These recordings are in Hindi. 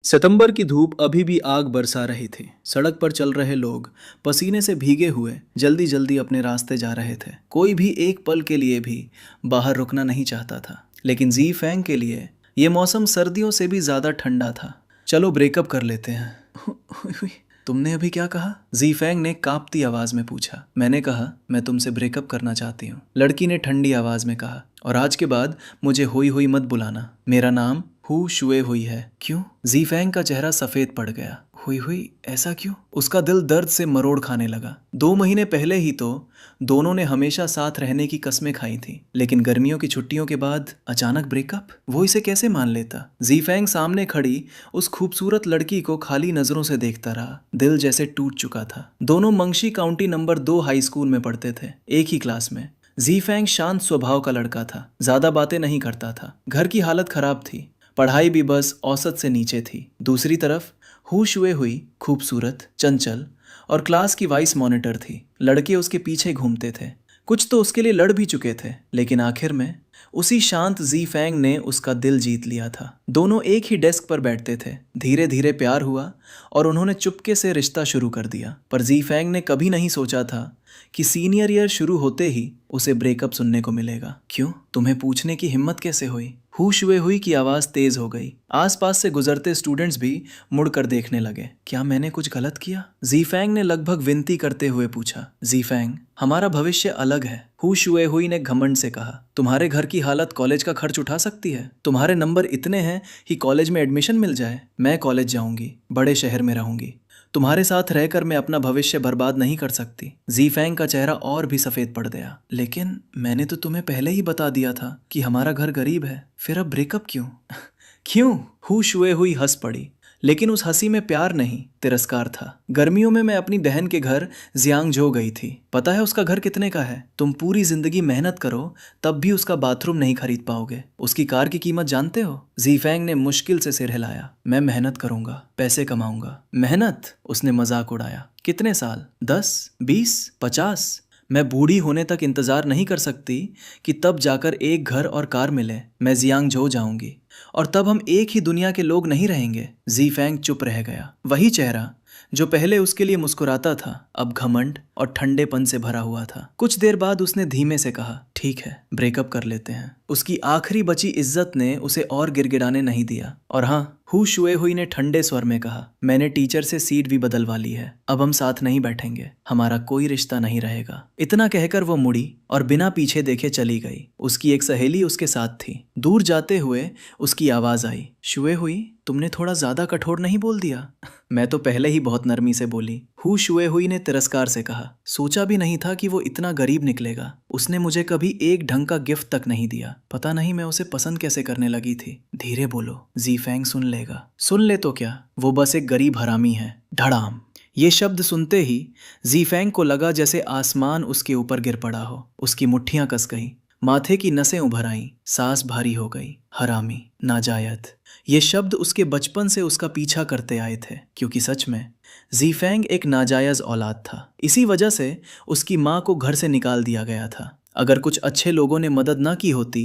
सितंबर की धूप अभी भी आग बरसा रही थी। सड़क पर चल रहे लोग पसीने से भीगे हुए जल्दी जल्दी अपने रास्ते जा रहे थे। कोई भी एक पल के लिए भी बाहर रुकना नहीं चाहता था। लेकिन जी फैंग के लिए ये मौसम सर्दियों से भी ज्यादा ठंडा था। चलो ब्रेकअप कर लेते हैं। तुमने अभी क्या कहा? जी फैंग ने कांपती आवाज में पूछा। मैंने कहा मैं तुमसे ब्रेकअप करना चाहती हूँ, लड़की ने ठंडी आवाज में कहा। और आज के बाद मुझे हुई हुई मत बुलाना। मेरा नाम हु शुए हुई है। क्यों? जी फैंग का चेहरा सफेद पड़ गया। हुई हुई? ऐसा क्यों? उसका दिल दर्द से मरोड़ खाने लगा। 2 महीने पहले ही तो दोनों ने हमेशा साथ रहने की कस्में खाई थी, लेकिन गर्मियों की छुट्टियों के बाद अचानक ब्रेकअप। वो इसे कैसे मान लेता? जी फैंग सामने खड़ी उस खूबसूरत लड़की को खाली नजरों से देखता रहा। दिल जैसे टूट चुका था। दोनों मंगशी काउंटी नंबर 2 हाई स्कूल में पढ़ते थे, एक ही क्लास में। जी फैंग शांत स्वभाव का लड़का था, ज्यादा बातें नहीं करता था। घर की हालत खराब थी, पढ़ाई भी बस औसत से नीचे थी। दूसरी तरफ हु शुए हुई खूबसूरत, चंचल और क्लास की वाइस मॉनिटर थी। लड़के उसके पीछे घूमते थे, कुछ तो उसके लिए लड़ भी चुके थे, लेकिन आखिर में उसी शांत जी फैंग ने उसका दिल जीत लिया था। दोनों एक ही डेस्क पर बैठते थे। धीरे धीरे प्यार हुआ और उन्होंने चुपके से रिश्ता शुरू कर दिया। पर जी फैंग ने कभी नहीं सोचा था कि सीनियर ईयर शुरू होते ही उसे ब्रेकअप सुनने को मिलेगा। क्यों? तुम्हें पूछने की हिम्मत कैसे हुई? हु शुए हुई की आवाज तेज हो गई। आसपास से गुजरते स्टूडेंट्स भी मुड़कर देखने लगे। क्या मैंने कुछ गलत किया? जी फैंग ने लगभग विनती करते हुए पूछा। जी फैंग, हमारा भविष्य अलग है, हु शुए हुई ने घमंड से कहा। तुम्हारे घर की हालत कॉलेज का खर्च उठा सकती है? तुम्हारे नंबर इतने हैं कि कॉलेज में एडमिशन मिल जाए। मैं कॉलेज जाऊंगी, बड़े शहर में रहूंगी। तुम्हारे साथ रहकर मैं अपना भविष्य बर्बाद नहीं कर सकती। जी फैंग का चेहरा और भी सफेद पड़ गया। लेकिन मैंने तो तुम्हें पहले ही बता दिया था कि हमारा घर गरीब है, फिर अब ब्रेकअप क्यों? क्यों? हु शुए हुई हंस पड़ी, लेकिन उस हंसी में प्यार नहीं, तिरस्कार था। गर्मियों में मैं अपनी बहन के घर जियांगजो गई थी। पता है उसका घर कितने का है? तुम पूरी जिंदगी मेहनत करो तब भी उसका बाथरूम नहीं खरीद पाओगे। उसकी कार की कीमत जानते हो? जी फैंग ने मुश्किल से सिर हिलाया। मैं मेहनत करूंगा, पैसे कमाऊंगा। मेहनत? उसने मजाक उड़ाया। कितने साल? 10, 20, 50? मैं बूढ़ी होने तक इंतजार नहीं कर सकती कि तब जाकर एक घर और कार मिले। मैं जियांगजो जाऊंगी और तब हम एक ही दुनिया के लोग नहीं रहेंगे। जी फैंग चुप रह गया। वही चेहरा जो पहले उसके लिए मुस्कुराता था, अब घमंड और ठंडेपन से भरा हुआ था। कुछ देर बाद उसने धीमे से कहा, ठीक है, ब्रेकअप कर लेते हैं। उसकी आखिरी बची इज्जत ने उसे और गिड़गिड़ाने नहीं दिया। और हाँ, हु शुए हुई ने ठंडे स्वर में कहा, मैंने टीचर से सीट भी बदलवा ली है। अब हम साथ नहीं बैठेंगे, हमारा कोई रिश्ता नहीं रहेगा। इतना कहकर वो मुड़ी और बिना पीछे देखे चली गई। उसकी एक सहेली उसके साथ थी। दूर जाते हुए उसकी आवाज आई, शुए हुई, तुमने थोड़ा ज्यादा कठोर नहीं बोल दिया? मैं तो पहले ही बहुत नरमी से बोली, हु शुए हुई ने तिरस्कार से कहा। सोचा भी नहीं था कि वो इतना गरीब निकलेगा। उसने मुझे कभी एक ढंग का गिफ्ट तक नहीं दिया। पता नहीं मैं उसे पसंद कैसे करने लगी थी। धीरे बोलो, जी फैंग सुन लेगा। सुन ले तो क्या, वो बस एक गरीब हरामी है। धड़ाम। ये शब्द सुनते ही जी फैंग को लगा जैसे आसमान उसके ऊपर गिर पड़ा हो। उसकी मुट्ठियां कस गईं, माथे की नसें उभर आईं, सांस भारी हो गई। हरामी, नाजायज, ये शब्द उसके बचपन से उसका पीछा करते आए थे, क्योंकि सच में जी फैंग एक नाजायज औलाद था। इसी वजह से उसकी माँ को घर से निकाल दिया गया था। अगर कुछ अच्छे लोगों ने मदद ना की होती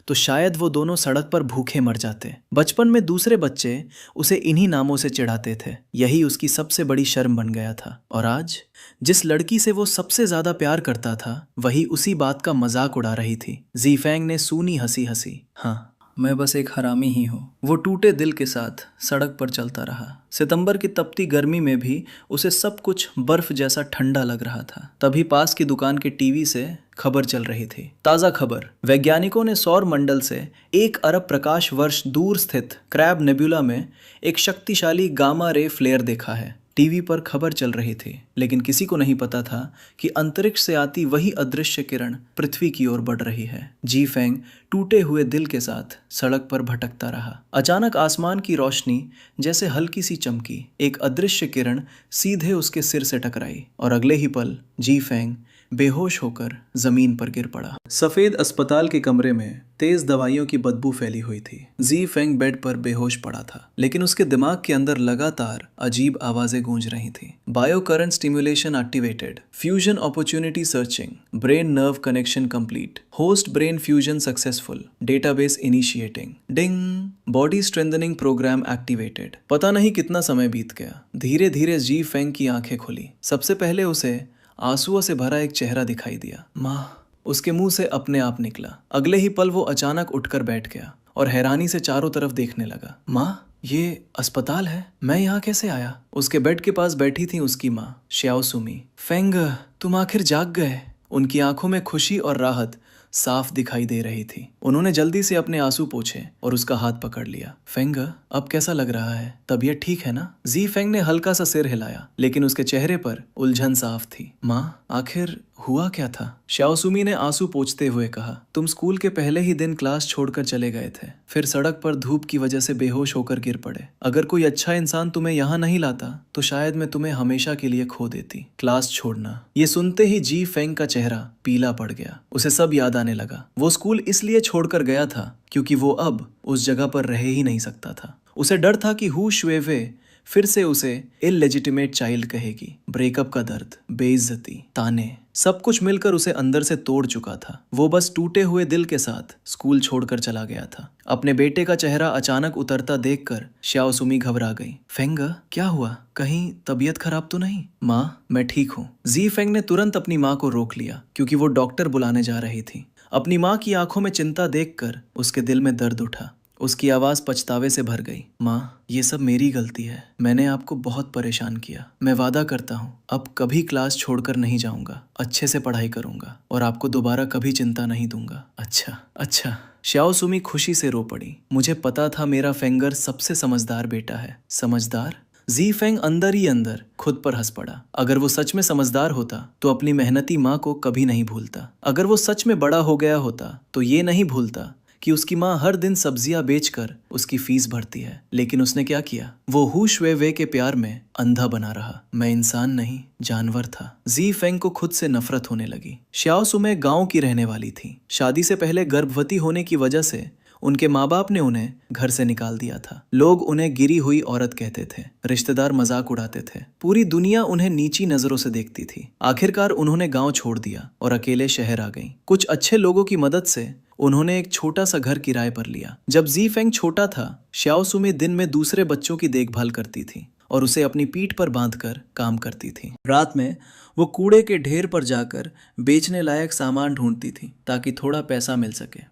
तो शायद वो दोनों सड़क पर भूखे मर जाते। बचपन में दूसरे बच्चे उसे इन्हीं नामों से चिढ़ाते थे। यही उसकी सबसे बड़ी शर्म बन गया था। और आज जिस लड़की से वो सबसे ज्यादा प्यार करता था, वही उसी बात का मजाक उड़ा रही थी। जी फैंग ने सूनी हंसी हंसी। हाँ, मैं बस एक हरामी ही हूँ। वो टूटे दिल के साथ सड़क पर चलता रहा। सितंबर की तपती गर्मी में भी उसे सब कुछ बर्फ जैसा ठंडा लग रहा था। तभी पास की दुकान के टीवी से खबर चल रही थी। ताज़ा खबर, वैज्ञानिकों ने सौर मंडल से 1 अरब प्रकाश वर्ष दूर स्थित क्रैब नेबुला में एक शक्तिशाली गामा रे फ्लेयर देखा है। टीवी पर खबर चल रही थी, लेकिन किसी को नहीं पता था कि अंतरिक्ष से आती वही अदृश्य किरण पृथ्वी की ओर बढ़ रही है। जी फैंग टूटे हुए दिल के साथ सड़क पर भटकता रहा। अचानक आसमान की रोशनी जैसे हल्की सी चमकी। एक अदृश्य किरण सीधे उसके सिर से टकराई और अगले ही पल जी फैंग बेहोश होकर जमीन पर गिर पड़ा। सफेद अस्पताल के कमरे में तेज दवाइयों की बदबू फैली हुई थी। जी फेंग बेड पर बेहोश पड़ा था, लेकिन उसके दिमाग के अंदर लगातार अजीब आवाजें गूंज रही थी। Bio current stimulation activated, fusion opportunity searching, brain nerve connection complete, host brain fusion successful, database initiating, ding, body strengthening programme activated. पता नहीं कितना समय बीत गया। धीरे धीरे जी फेंग की आंखें खुली। सबसे पहले उसे आंसुओं से भरा एक चेहरा दिखाई दिया। माँ, उसके मुंह से अपने आप निकला। अगले ही पल वो अचानक उठकर बैठ गया और हैरानी से चारों तरफ देखने लगा। माँ, ये अस्पताल है, मैं यहाँ कैसे आया? उसके बेड के पास बैठी थी उसकी माँ श्याओ सुमी। फेंग, तुम आखिर जाग गए। उनकी आंखों में खुशी और राहत साफ दिखाई दे रही थी। उन्होंने जल्दी से अपने आंसू पोंछे और उसका हाथ पकड़ लिया। फेंग, अब कैसा लग रहा है? तबीयत ठीक है ना? जी फेंग ने हल्का सा सिर हिलाया, लेकिन उसके चेहरे पर उलझन साफ थी। माँ, आखिर हुआ क्या था? श्याओ सुमी ने आंसू पोंछते हुए कहा। तुम स्कूल के पहले ही दिन क्लास छोड़कर चले गए थे, फिर सड़क पर धूप की वजह से बेहोश होकर गिर पड़े। अगर कोई अच्छा इंसान तुम्हें यहाँ नहीं लाता तो शायद मैं तुम्हें हमेशा के लिए खो देती। क्लास छोड़ना। ये सुनते ही जी फेंग का चेहरा पीला पड़ गया। उसे सब याद आने लगा। वो स्कूल इसलिए छोड़कर गया था क्योंकि वो अब उस जगह पर रह ही नहीं सकता था। उसे डर था कि हु शुएवे फिर से उसे इललेजिटिमेट चाइल्ड कहेगी। ब्रेकअप का दर्द, बेइज्जती, ताने, सब कुछ मिलकर उसे अंदर से तोड़ चुका था। वो बस टूटे हुए दिल के साथ स्कूल छोड़कर चला गया था। अपने बेटे का चेहरा अचानक उतरता देखकर श्याओ सुमी घबरा गई। फेंग, क्या हुआ? कहीं तबीयत खराब तो नहीं? माँ, मैं ठीक हूँ। जी फेंग ने तुरंत अपनी माँ को रोक लिया क्योंकि वो डॉक्टर बुलाने जा रही थी। अपनी माँ की आंखों में चिंता देखकर उसके दिल में दर्द उठा। उसकी आवाज पछतावे से भर गई। माँ, ये सब मेरी गलती है। मैंने आपको बहुत परेशान किया। मैं वादा करता हूँ अब कभी क्लास छोड़कर नहीं जाऊंगा। अच्छे से पढ़ाई करूंगा और आपको दोबारा कभी चिंता नहीं दूंगा। अच्छा अच्छा। श्याओ सुमी खुशी से रो पड़ी। मुझे पता था मेरा फेंगर सबसे समझदार बेटा है। समझदार? जी फेंग अंदर ही अंदर खुद पर हंस पड़ा। अगर वो सच में समझदार होता तो अपनी मेहनती माँ को कभी नहीं भूलता। अगर वो सच में बड़ा हो गया होता तो ये नहीं भूलता कि उसकी माँ हर दिन सब्जियां बेचकर उसकी फीस भरती है। लेकिन उसने क्या किया? वो हु शुएवे के प्यार में अंधा बना रहा। मैं इंसान नहीं, जानवर था। जी फेंग को खुद से नफरत होने लगी। श्याओ सुमे गांव की रहने वाली थी। शादी से पहले गर्भवती होने की वजह से उनके माँ बाप ने उन्हें घर से निकाल दिया था। लोग उन्हें गिरी हुई औरत कहते थे। रिश्तेदार मजाक उड़ाते थे। पूरी दुनिया उन्हें नीची नजरों से देखती थी। आखिरकार उन्होंने गांव छोड़ दिया और अकेले शहर आ गई। कुछ अच्छे लोगों की मदद से उन्होंने एक छोटा सा घर किराए पर लिया। जब जी फेंग छोटा था, श्याओ सुमी दिन में दूसरे बच्चों की देखभाल करती थी और उसे अपनी पीठ पर बांधकर काम करती थी। रात में वो कूड़े के ढेर पर जाकर बेचने लायक सामान ढूंढती थी ताकि थोड़ा पैसा मिल सके।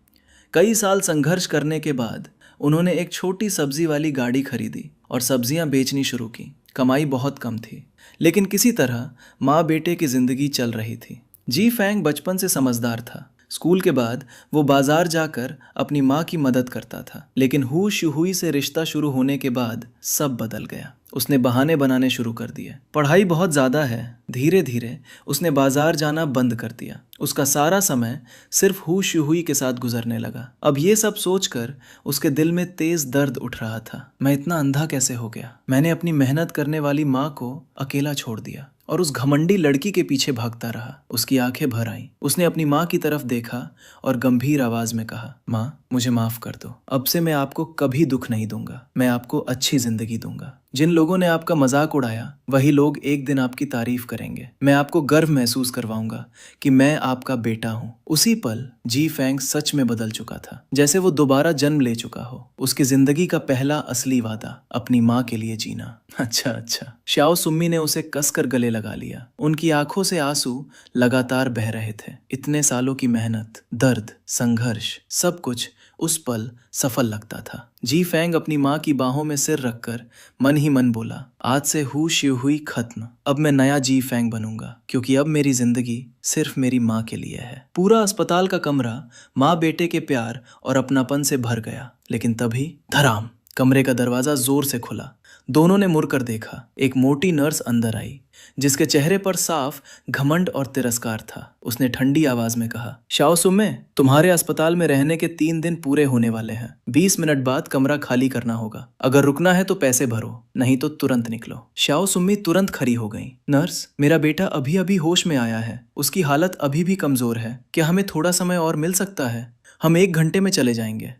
कई साल संघर्ष करने के बाद उन्होंने एक छोटी सब्जी वाली गाड़ी खरीदी और सब्जियां बेचनी शुरू की। कमाई बहुत कम थी, लेकिन किसी तरह माँ बेटे की जिंदगी चल रही थी। जी फेंग बचपन से समझदार था। स्कूल के बाद वो बाजार जाकर अपनी माँ की मदद करता था। लेकिन हु शुहुई से रिश्ता शुरू होने के बाद सब बदल गया। उसने बहाने बनाने शुरू कर दिए। पढ़ाई बहुत ज़्यादा है। धीरे धीरे उसने बाजार जाना बंद कर दिया। उसका सारा समय सिर्फ हु शुहुई के साथ गुजरने लगा। अब ये सब सोचकर उसके दिल में तेज दर्द उठ रहा था। मैं इतना अंधा कैसे हो गया? मैंने अपनी मेहनत करने वाली माँ को अकेला छोड़ दिया और उस घमंडी लड़की के पीछे भागता रहा। उसकी आंखें भर आईं। उसने अपनी माँ की तरफ देखा और गंभीर आवाज में कहा, माँ, मुझे माफ कर दो। अब से मैं आपको कभी दुख नहीं दूंगा। मैं आपको अच्छी जिंदगी दूंगा। जिन लोगों ने आपका मजाक उड़ाया वही लोग एक दिन आपकी तारीफ करेंगे। मैं आपको गर्व महसूस करवाऊंगा कि मैं आपका बेटा हूँ। उसी पल जी फेंग सच में बदल चुका था, जैसे वो दोबारा जन्म ले चुका हो। उसकी जिंदगी का पहला असली वादा अपनी माँ के लिए जीना। अच्छा। श्याओ सुम्मी ने उसे कसकर गले लगा लिया। उनकी आंखों से आंसू लगातार बह रहे थे। इतने सालों की मेहनत, दर्द, संघर्ष, सब कुछ उस पल सफल लगता था। जी फेंग अपनी माँ की बाहों में सिर रखकर मन ही मन बोला, आज से हु शुहुई खत्म। अब मैं नया जी फेंग बनूंगा, क्योंकि अब मेरी जिंदगी सिर्फ मेरी माँ के लिए है। पूरा अस्पताल का कमरा माँ बेटे के प्यार और अपनापन से भर गया। लेकिन तभी धड़ाम, कमरे का दरवाजा जोर से खुला। दोनों ने मुड़कर देखा। एक मोटी नर्स अंदर आई, जिसके चेहरे पर साफ घमंड और तिरस्कार था। उसने ठंडी आवाज में कहा, शाओ सुमे, तुम्हारे अस्पताल में रहने के 3 दिन पूरे होने वाले हैं। 20 मिनट बाद कमरा खाली करना होगा। अगर रुकना है तो पैसे भरो, नहीं तो तुरंत निकलो। शाओ सुम्मी तुरंत खड़ी हो गई। नर्स, मेरा बेटा अभी अभी होश में आया है, उसकी हालत अभी भी कमजोर है। क्या हमें थोड़ा समय और मिल सकता है? हम 1 घंटे में चले जाएंगे।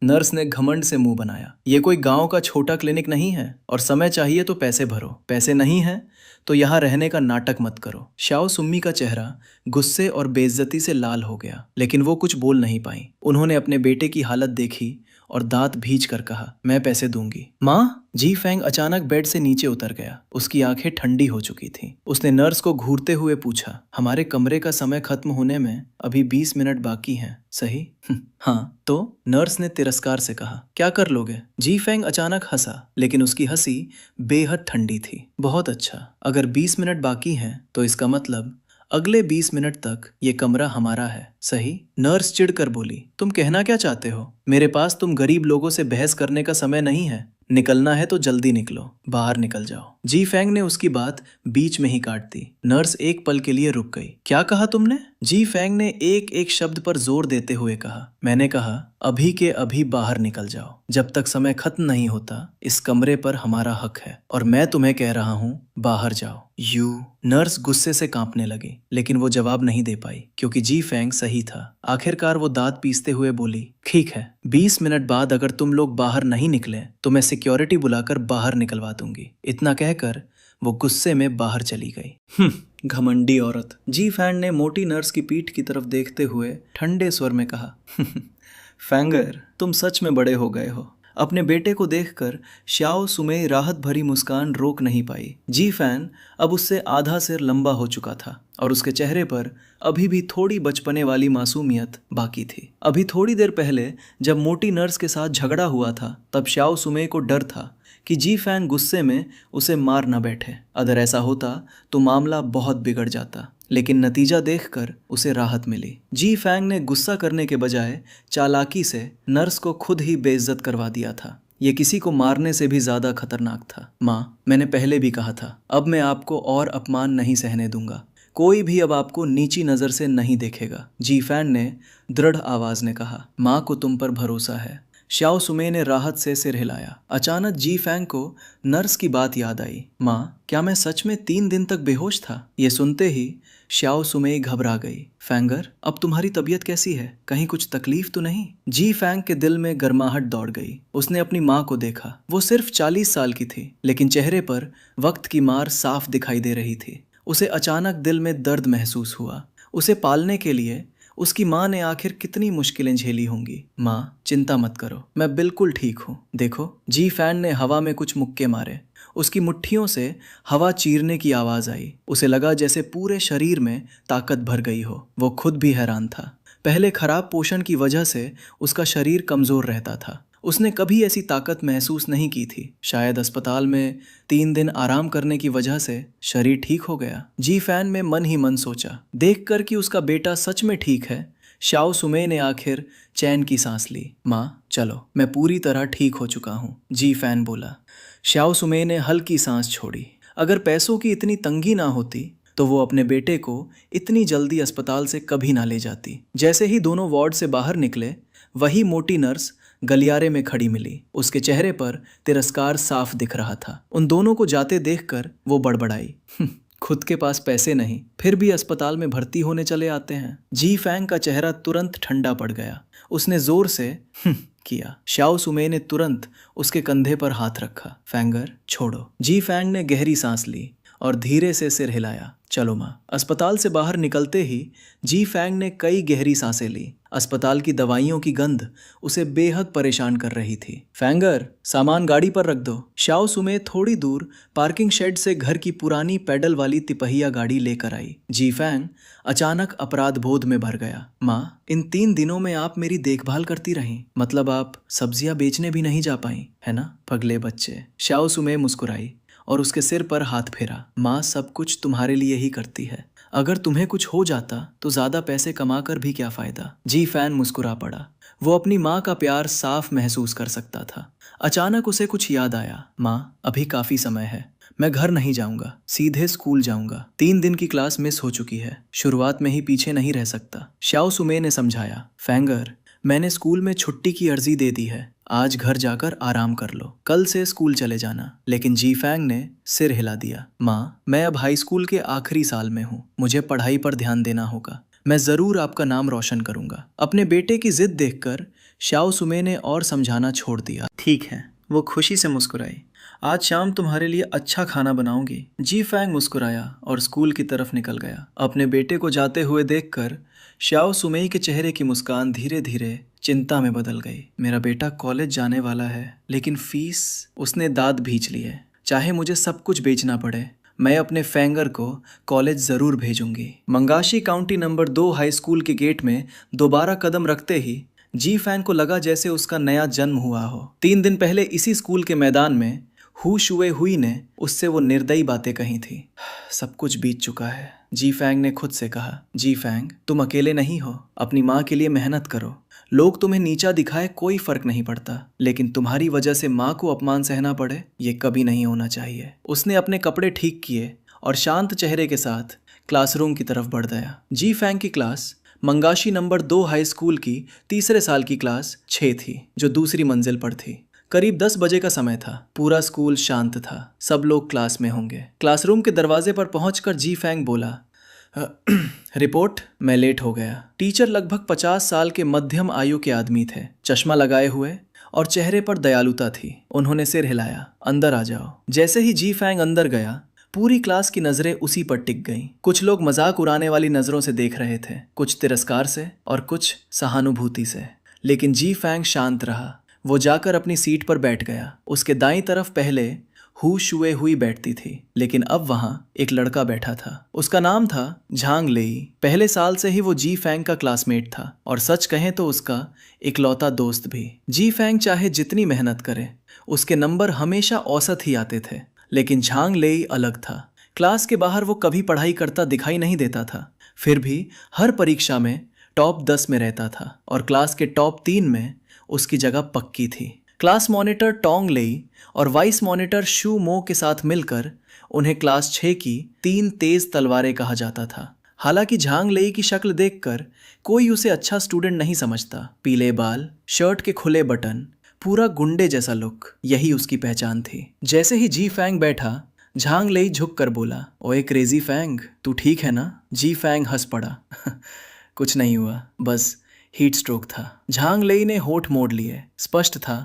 नर्स ने घमंड से मुंह बनाया। ये कोई गांव का छोटा क्लिनिक नहीं है, और समय चाहिए तो पैसे भरो। पैसे नहीं है तो यहाँ रहने का नाटक मत करो। शाओ सुम्मी का चेहरा गुस्से और बेइज्जती से लाल हो गया, लेकिन वो कुछ बोल नहीं पाई। उन्होंने अपने बेटे की हालत देखी और दांत भींच कर कहा, मैं पैसे दूंगी। माँ? जी फेंग अचानक बेड से नीचे उतर गया। उसकी आंखें ठंडी हो चुकी थीं। उसने नर्स को घूरते हुए पूछा, हमारे कमरे का समय खत्म होने में अभी 20 मिनट बाकी हैं, सही? हाँ तो? नर्स ने तिरस्कार से कहा, क्या कर लोगे? जी फेंग अचानक हंसा, लेकिन उसकी हंसी बेहद ठंडी थी। बहुत अच्छा, अगर 20 मिनट बाकी हैं तो इसका मतलब अगले 20 मिनट तक ये कमरा हमारा है, सही? नर्स चिढ़कर बोली, तुम कहना क्या चाहते हो? मेरे पास तुम गरीब लोगों से बहस करने का समय नहीं है। निकलना है तो जल्दी निकलो, बाहर निकल जाओ। जी फेंग ने उसकी बात बीच में ही काट दी। नर्स एक पल के लिए रुक गई। क्या कहा तुमने? जी फेंग ने एक एक शब्द पर जोर देते हुए कहा, मैंने कहा अभी के अभी बाहर निकल जाओ। जब तक समय खत्म नहीं होता इस कमरे पर हमारा हक है, और मैं तुम्हें कह रहा हूँ बाहर जाओ। यू? नर्स गुस्से से कांपने लगी, लेकिन वो जवाब नहीं दे पाई, क्योंकि जी फेंग सही था। आखिरकार वो दांत पीसते हुए बोली, ठीक है, 20 मिनट बाद अगर तुम लोग बाहर नहीं निकले तो मैं सिक्योरिटी बुलाकर बाहर निकलवा दूंगी। इतना कहकर वो गुस्से में बाहर चली गई। घमंडी औरत। जी फैंग ने मोटी नर्स की पीठ की तरफ देखते हुए ठंडे स्वर में कहा, फैंगर, तुम सच में बड़े हो गए हो। अपने बेटे को देखकर शाओ सुमे राहत भरी मुस्कान रोक नहीं पाई। जी फैन अब उससे आधा सिर लंबा हो चुका था, और उसके चेहरे पर अभी भी थोड़ी बचपने वाली मासूमियत बाकी थी। अभी थोड़ी देर पहले जब मोटी नर्स के साथ झगड़ा हुआ था, तब शाओ सुमे को डर था कि जी फैंग गुस्से में उसे मार न बैठे। अगर ऐसा होता तो मामला बहुत बिगड़ जाता, लेकिन नतीजा देखकर उसे राहत मिली। जी फैंग ने गुस्सा करने के बजाय चालाकी से नर्स को खुद ही बेइज्जत करवा दिया था। ये किसी को मारने से भी ज्यादा खतरनाक था। माँ, मैंने पहले भी कहा था, अब मैं आपको और अपमान नहीं सहने दूंगा। कोई भी अब आपको नीची नजर से नहीं देखेगा। जी फैन ने दृढ़ आवाज में कहा, माँ को तुम पर भरोसा है। शाओ सुमे ने राहत से सिर हिलाया। अचानक जी फैंग को नर्स की बात याद आई। माँ, क्या मैं सच में 3 दिन तक बेहोश था? ये सुनते ही शाओ सुमे घबरा गई। फैंगर, अब तुम्हारी तबीयत कैसी है? कहीं कुछ तकलीफ तो नहीं? जी फैंग के दिल में गर्माहट दौड़ गई। उसने अपनी माँ को देखा। वो सिर्फ 40 साल की थी, लेकिन चेहरे पर वक्त की मार साफ दिखाई दे रही थी। उसे अचानक दिल में दर्द महसूस हुआ। उसे पालने के लिए उसकी माँ ने आखिर कितनी मुश्किलें झेली होंगी। माँ, चिंता मत करो, मैं बिल्कुल ठीक हूँ। देखो, जी फैन ने हवा में कुछ मुक्के मारे। उसकी मुट्ठियों से हवा चीरने की आवाज आई। उसे लगा जैसे पूरे शरीर में ताकत भर गई हो। वो खुद भी हैरान था। पहले खराब पोषण की वजह से उसका शरीर कमजोर रहता था। उसने कभी ऐसी ताकत महसूस नहीं की थी। शायद अस्पताल में 3 दिन आराम करने की वजह से शरीर ठीक हो गया। जी फैन में मन ही मन सोचा। देखकर कि उसका बेटा सच में ठीक है, शाओ सुमे ने आखिर चैन की सांस ली। माँ, चलो, मैं पूरी तरह ठीक हो चुका हूँ, जी फैन बोला। शाओ सुमे ने हल्की सांस छोड़ी। अगर पैसों की इतनी तंगी ना होती तो वो अपने बेटे को इतनी जल्दी अस्पताल से कभी ना ले जाती। जैसे ही दोनों वार्ड से बाहर निकले, वही मोटी नर्स गलियारे में खड़ी मिली। उसके चेहरे पर तिरस्कार साफ दिख रहा था। उन दोनों को जाते देखकर वो बड़बड़ाई, खुद के पास पैसे नहीं, फिर भी अस्पताल में भर्ती होने चले आते हैं। जी फैंग का चेहरा तुरंत ठंडा पड़ गया। उसने जोर से किया। शाओ सुमे ने तुरंत उसके कंधे पर हाथ रखा। फैंगर, छोड़ो। जी फैंग ने गहरी सांस ली और धीरे से सिर हिलाया। चलो माँ। अस्पताल से बाहर निकलते ही जी फैंग ने कई गहरी सांसें ली। अस्पताल की दवाइयों की गंध उसे बेहद परेशान कर रही थी। फैंगर, सामान गाड़ी पर रख दो। शाओ सुमे थोड़ी दूर पार्किंग शेड से घर की पुरानी पैडल वाली तिपहिया गाड़ी लेकर आई। जी फैंग अचानक अपराध बोध में भर गया। माँ, इन 3 दिनों में आप मेरी देखभाल करती रहीं, मतलब आप सब्जियां बेचने भी नहीं जा पाई, है ना? पगले बच्चे। शाओ सुमे मुस्कुराई और उसके सिर पर हाथ फेरा। माँ सब कुछ तुम्हारे लिए ही करती है। अगर तुम्हें कुछ हो जाता तो ज्यादा पैसे कमाकर भी क्या फायदा? जी फैन मुस्कुरा पड़ा। वो अपनी माँ का प्यार साफ महसूस कर सकता था। अचानक उसे कुछ याद आया। माँ, अभी काफी समय है, मैं घर नहीं जाऊंगा, सीधे स्कूल जाऊंगा। 3 दिन की क्लास मिस हो चुकी है, शुरुआत में ही पीछे नहीं रह सकता। श्याओ सुमे ने समझाया। फैंगर, मैंने स्कूल में छुट्टी की अर्जी दे दी है, आज घर जाकर आराम कर लो, कल से स्कूल चले जाना। लेकिन जी फैंग ने सिर हिला दिया। माँ, मैं अब हाई स्कूल के आखिरी साल में हूँ, मुझे पढ़ाई पर ध्यान देना होगा, मैं जरूर आपका नाम रोशन करूंगा। अपने बेटे की जिद देखकर श्याओ सुमे ने और समझाना छोड़ दिया। ठीक है, वो खुशी से मुस्कुराई। आज शाम तुम्हारे लिए अच्छा खाना बनाऊंगी। जी फैंग मुस्कुराया और स्कूल की तरफ निकल गया। अपने बेटे को जाते हुए देखकर श्याओ सुमेई के चेहरे की मुस्कान धीरे धीरे चिंता में बदल गई। मेरा बेटा कॉलेज जाने वाला है, लेकिन फीस, उसने दांत भींच लिए। चाहे मुझे सब कुछ बेचना पड़े, मैं अपने फैंगर को कॉलेज जरूर भेजूंगी। मंगाशी काउंटी नंबर 2 हाई स्कूल के गेट में दोबारा कदम रखते ही जी फैंग को लगा जैसे उसका नया जन्म हुआ हो। 3 दिन पहले इसी स्कूल के मैदान में हु शुए हुई ने उससे वो निर्दयी बातें कही थी। सब कुछ बीत चुका है, जी फैंग ने खुद से कहा। जी फैंग, तुम अकेले नहीं हो, अपनी माँ के लिए मेहनत करो। लोग तुम्हें नीचा दिखाए कोई फर्क नहीं पड़ता, लेकिन तुम्हारी वजह से माँ को अपमान सहना पड़े, ये कभी नहीं होना चाहिए। उसने अपने कपड़े ठीक किए और शांत चेहरे के साथ क्लासरूम की तरफ बढ़ गया। जी फैंग की क्लास मंगाशी नंबर 2 हाई स्कूल की तीसरे साल की क्लास 6 थी, जो दूसरी मंजिल पर थी। करीब 10 बजे का समय था। पूरा स्कूल शांत था, सब लोग क्लास में होंगे। क्लासरूम के दरवाजे पर पहुंचकर जी फैंग बोला, रिपोर्ट, मैं लेट हो गया। टीचर लगभग 50 साल के मध्यम आयु के आदमी थे, चश्मा लगाए हुए और चेहरे पर दयालुता थी। उन्होंने सिर हिलाया, अंदर आ जाओ। जैसे ही जी फैंग अंदर गया, पूरी क्लास की नजरें उसी पर टिक गईं। कुछ लोग मजाक उड़ाने वाली नजरों से देख रहे थे, कुछ तिरस्कार से और कुछ सहानुभूति से। लेकिन जी फैंग शांत रहा। वो जाकर अपनी सीट पर बैठ गया। उसके दाईं तरफ पहले हु शुए हुई बैठती थी, लेकिन अब वहां एक लड़का बैठा था। उसका नाम था झांग लेई। पहले साल से ही वो जी फैंग का क्लासमेट था और सच कहें तो उसका इकलौता दोस्त भी। जी फैंग चाहे जितनी मेहनत करे, उसके नंबर हमेशा औसत ही आते थे। लेकिन झांग लेई अलग था। क्लास के बाहर वो कभी पढ़ाई करता दिखाई नहीं देता था, फिर भी हर परीक्षा में टॉप 10 में रहता था और क्लास के टॉप 3 में उसकी जगह पक्की थी। क्लास मॉनिटर टोंग लेई और वाइस मॉनिटर शू मो के साथ मिलकर उन्हें क्लास 6 की 3 तेज तलवारें कहा जाता था। हालांकि झांग लेई की शक्ल देखकर कोई उसे अच्छा स्टूडेंट नहीं समझता। पीले बाल, शर्ट के खुले बटन, पूरा गुंडे जैसा लुक, यही उसकी पहचान थी। जैसे ही जी फैंग बैठा, झांग लेई झुक कर बोला, ओए क्रेजी फैंग, तू ठीक है ना? जी फैंग हंस पड़ा। कुछ नहीं हुआ, बस हीट स्ट्रोक था। झांग लेई ने होठ मोड़ लिए। स्पष्ट था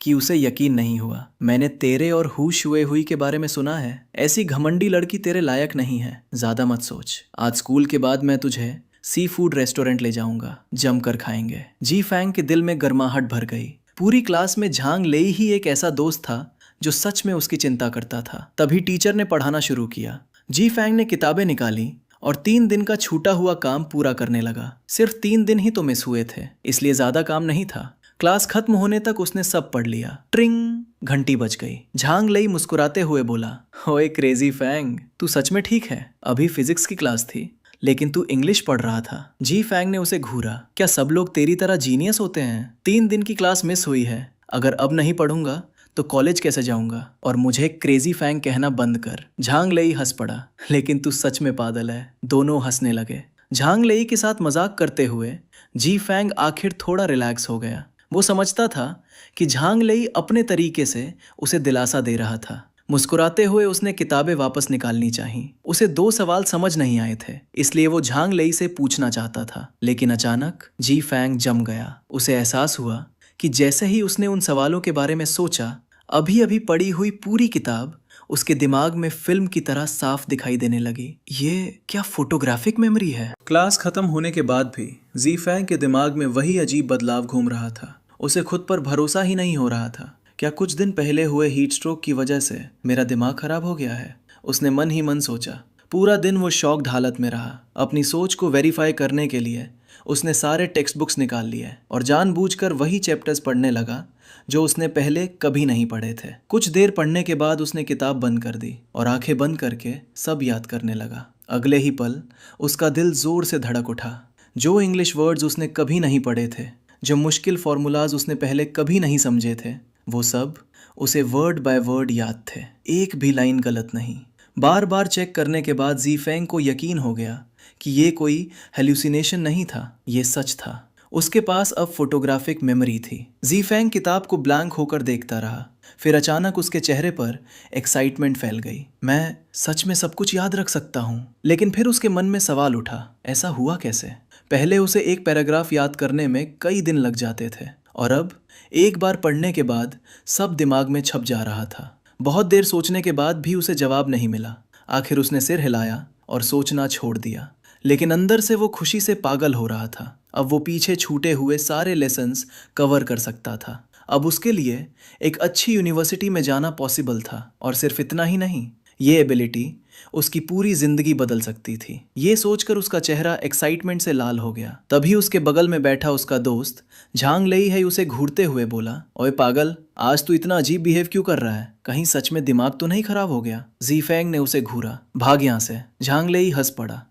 कि उसे यकीन नहीं हुआ। मैंने तेरे और हु शुए हुई के बारे में सुना है। ऐसी घमंडी लड़की तेरे लायक नहीं है, ज्यादा मत सोच। आज स्कूल के बाद मैं तुझे सी फूड रेस्टोरेंट ले जाऊंगा, जमकर खाएंगे। जी फैंग के दिल में गर्माहट भर गई। पूरी क्लास में झांग लेई ही एक ऐसा दोस्त था जो सच में उसकी चिंता करता था। तभी टीचर ने पढ़ाना शुरू किया। जी फैंग ने किताबें निकाली और 3 दिन का छूटा हुआ काम पूरा करने लगा। सिर्फ 3 दिन ही तो मिस हुए थे, इसलिए ज्यादा काम नहीं था। क्लास खत्म होने तक उसने सब पढ़ लिया। ट्रिंग, घंटी बज गई। झांग लेई मुस्कुराते हुए बोला, ओए क्रेजी फैंग, तू सच में ठीक है? अभी फिजिक्स की क्लास थी, लेकिन तू इंग्लिश पढ़ रहा था। जी फैंग ने उसे घूरा। क्या सब लोग तेरी तरह जीनियस होते हैं? 3 दिन की क्लास मिस हुई है, अगर अब नहीं पढ़ूंगा तो कॉलेज कैसे जाऊंगा? और मुझे क्रेजी फैंग कहना बंद कर। झांग लेई हंस पड़ा, लेकिन तू सच में पागल है। दोनों हंसने लगे। झांग लेई के साथ मजाक करते हुए जी फैंग आखिर थोड़ा रिलैक्स हो गया। वो समझता था कि झांग लेई अपने तरीके से उसे दिलासा दे रहा था। मुस्कुराते हुए उसने किताबें वापस निकालनी चाहिए। उसे 2 सवाल समझ नहीं आए थे, इसलिए वो झांग लेई से पूछना चाहता था। लेकिन अचानक जी फैंग जम गया। उसे एहसास हुआ कि जैसे ही उसने उन सवालों के बारे में सोचा, अभी अभी पढ़ी हुई पूरी किताब उसके दिमाग में फिल्म की तरह साफ दिखाई देने लगी। ये क्या फोटोग्राफिक मेमोरी है? क्लास खत्म होने के बाद भी जी फैंग के दिमाग में वही अजीब बदलाव घूम रहा था। उसे खुद पर भरोसा ही नहीं हो रहा था। क्या कुछ दिन पहले हुए हीट स्ट्रोक की वजह से मेरा दिमाग खराब हो गया है? उसने मन ही मन सोचा। पूरा दिन वो शॉक्ड हालत में रहा। अपनी सोच को वेरीफाई करने के लिए उसने सारे टेक्स्ट बुक्स निकाल लिए और जानबूझकर वही चैप्टर्स पढ़ने लगा जो उसने पहले कभी नहीं पढ़े थे। कुछ देर पढ़ने के बाद उसने किताब बंद कर दी और आंखें बंद करके सब याद करने लगा। अगले ही पल उसका दिल जोर से धड़क उठा। जो इंग्लिश वर्ड्स उसने कभी नहीं पढ़े थे, जो मुश्किल फॉर्मूलाज उसने पहले कभी नहीं समझे थे, वो सब उसे वर्ड बाय वर्ड याद थे, एक भी लाइन गलत नहीं। बार बार चेक करने के बाद ज़ीफेंग को यकीन हो गया कि ये कोई हेल्यूसिनेशन नहीं था, ये सच था। उसके पास अब फोटोग्राफिक मेमोरी थी। ज़ीफेंग किताब को ब्लैंक होकर देखता रहा। फिर अचानक उसके चेहरे पर एक्साइटमेंट फैल गई। मैं सच में सब कुछ याद रख सकता हूँ। लेकिन फिर उसके मन में सवाल उठा, ऐसा हुआ कैसे? पहले उसे एक पैराग्राफ याद करने में कई दिन लग जाते थे और अब एक बार पढ़ने के बाद सब दिमाग में छप जा रहा था। बहुत देर सोचने के बाद भी उसे जवाब नहीं मिला। आखिर उसने सिर हिलाया और सोचना छोड़ दिया। लेकिन अंदर से वो खुशी से पागल हो रहा था। अब वो पीछे छूटे हुए सारे लेसन्स कवर कर सकता था। अब उसके लिए एक अच्छी यूनिवर्सिटी में जाना पॉसिबल था और सिर्फ इतना ही नहीं, ये एबिलिटी उसकी पूरी जिंदगी बदल सकती थी। ये सोचकर उसका चेहरा एक्साइटमेंट से लाल हो गया। तभी उसके बगल में बैठा उसका दोस्त झांग लेई है उसे घूरते हुए बोला, ओए पागल, आज तू इतना अजीब बिहेव क्यों कर रहा है? कहीं सच में दिमाग तो नहीं खराब हो गया? ज़ीफेंग ने उसे घूरा, भाग यहाँ से। झांग लेई हंस पड़ा।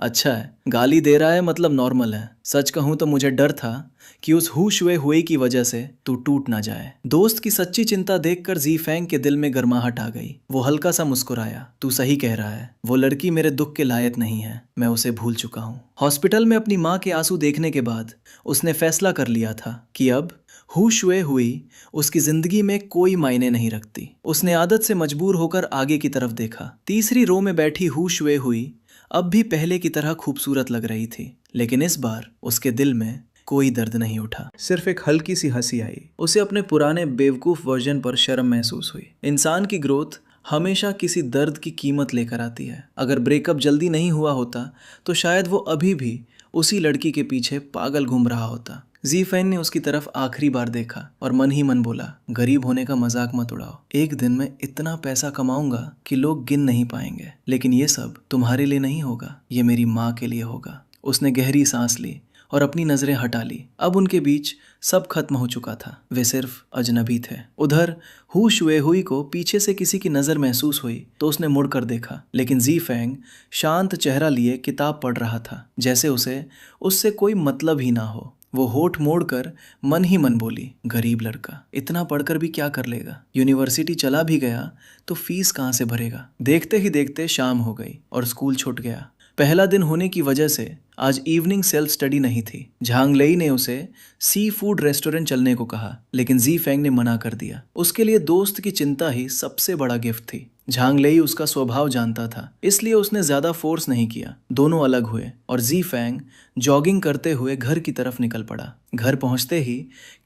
अच्छा है, गाली दे रहा है मतलब नॉर्मल है। सच कहूं तो मुझे डर था कि उस हू शुए हुए की वजह से तू टूट ना जाए। दोस्त की सच्ची चिंता देखकर ज़ीफेंग के दिल में गर्माहट आ गई। वो हल्का सा मुस्कुराया, तू सही कह रहा है, वो लड़की मेरे दुख के लायक नहीं है, मैं उसे भूल चुका हूँ। हॉस्पिटल में अपनी माँ के आंसू देखने के बाद उसने फैसला कर लिया था कि अब हू शुए हुई उसकी जिंदगी में कोई मायने नहीं रखती। उसने आदत से मजबूर होकर आगे की तरफ देखा। तीसरी रो में बैठी हू शुए हुई अब भी पहले की तरह खूबसूरत लग रही थी, लेकिन इस बार उसके दिल में कोई दर्द नहीं उठा, सिर्फ एक हल्की सी हंसी आई। उसे अपने पुराने बेवकूफ वर्जन पर शर्म महसूस हुई। इंसान की ग्रोथ हमेशा किसी दर्द की कीमत लेकर आती है। अगर ब्रेकअप जल्दी नहीं हुआ होता तो शायद वो अभी भी उसी लड़की के पीछे पागल घूम रहा होता। ज़ीफेंग ने उसकी तरफ आखिरी बार देखा और मन ही मन बोला, गरीब होने का मजाक मत उड़ाओ। एक दिन मैं इतना पैसा कमाऊंगा कि लोग गिन नहीं पाएंगे, लेकिन ये सब तुम्हारे लिए नहीं होगा, ये मेरी माँ के लिए होगा। उसने गहरी सांस ली और अपनी नजरें हटा ली। अब उनके बीच सब खत्म हो चुका था, वे सिर्फ अजनबी थे। उधर हू शुए हुई को पीछे से किसी की नजर महसूस हुई तो उसने मुड़कर देखा, लेकिन ज़ीफेंग शांत चेहरा लिए किताब पढ़ रहा था, जैसे उसे उससे कोई मतलब ही ना हो। वो होठ मोड़कर मन ही मन बोली, गरीब लड़का, इतना पढ़कर भी क्या कर लेगा? यूनिवर्सिटी चला भी गया तो फीस कहाँ से भरेगा? देखते ही देखते शाम हो गई और स्कूल छूट गया। पहला दिन होने की वजह से आज इवनिंग सेल्फ स्टडी नहीं थी। झांग लेई ने उसे सी फूड रेस्टोरेंट चलने को कहा, लेकिन ज़ीफेंग ने मना कर दिया। उसके लिए दोस्त की चिंता ही सबसे बड़ा गिफ्ट थी। झांग लेई उसका स्वभाव जानता था, इसलिए उसने ज्यादा फोर्स नहीं किया। दोनों अलग हुए और ज़ीफेंग जॉगिंग करते हुए घर की तरफ निकल पड़ा। घर पहुंचते ही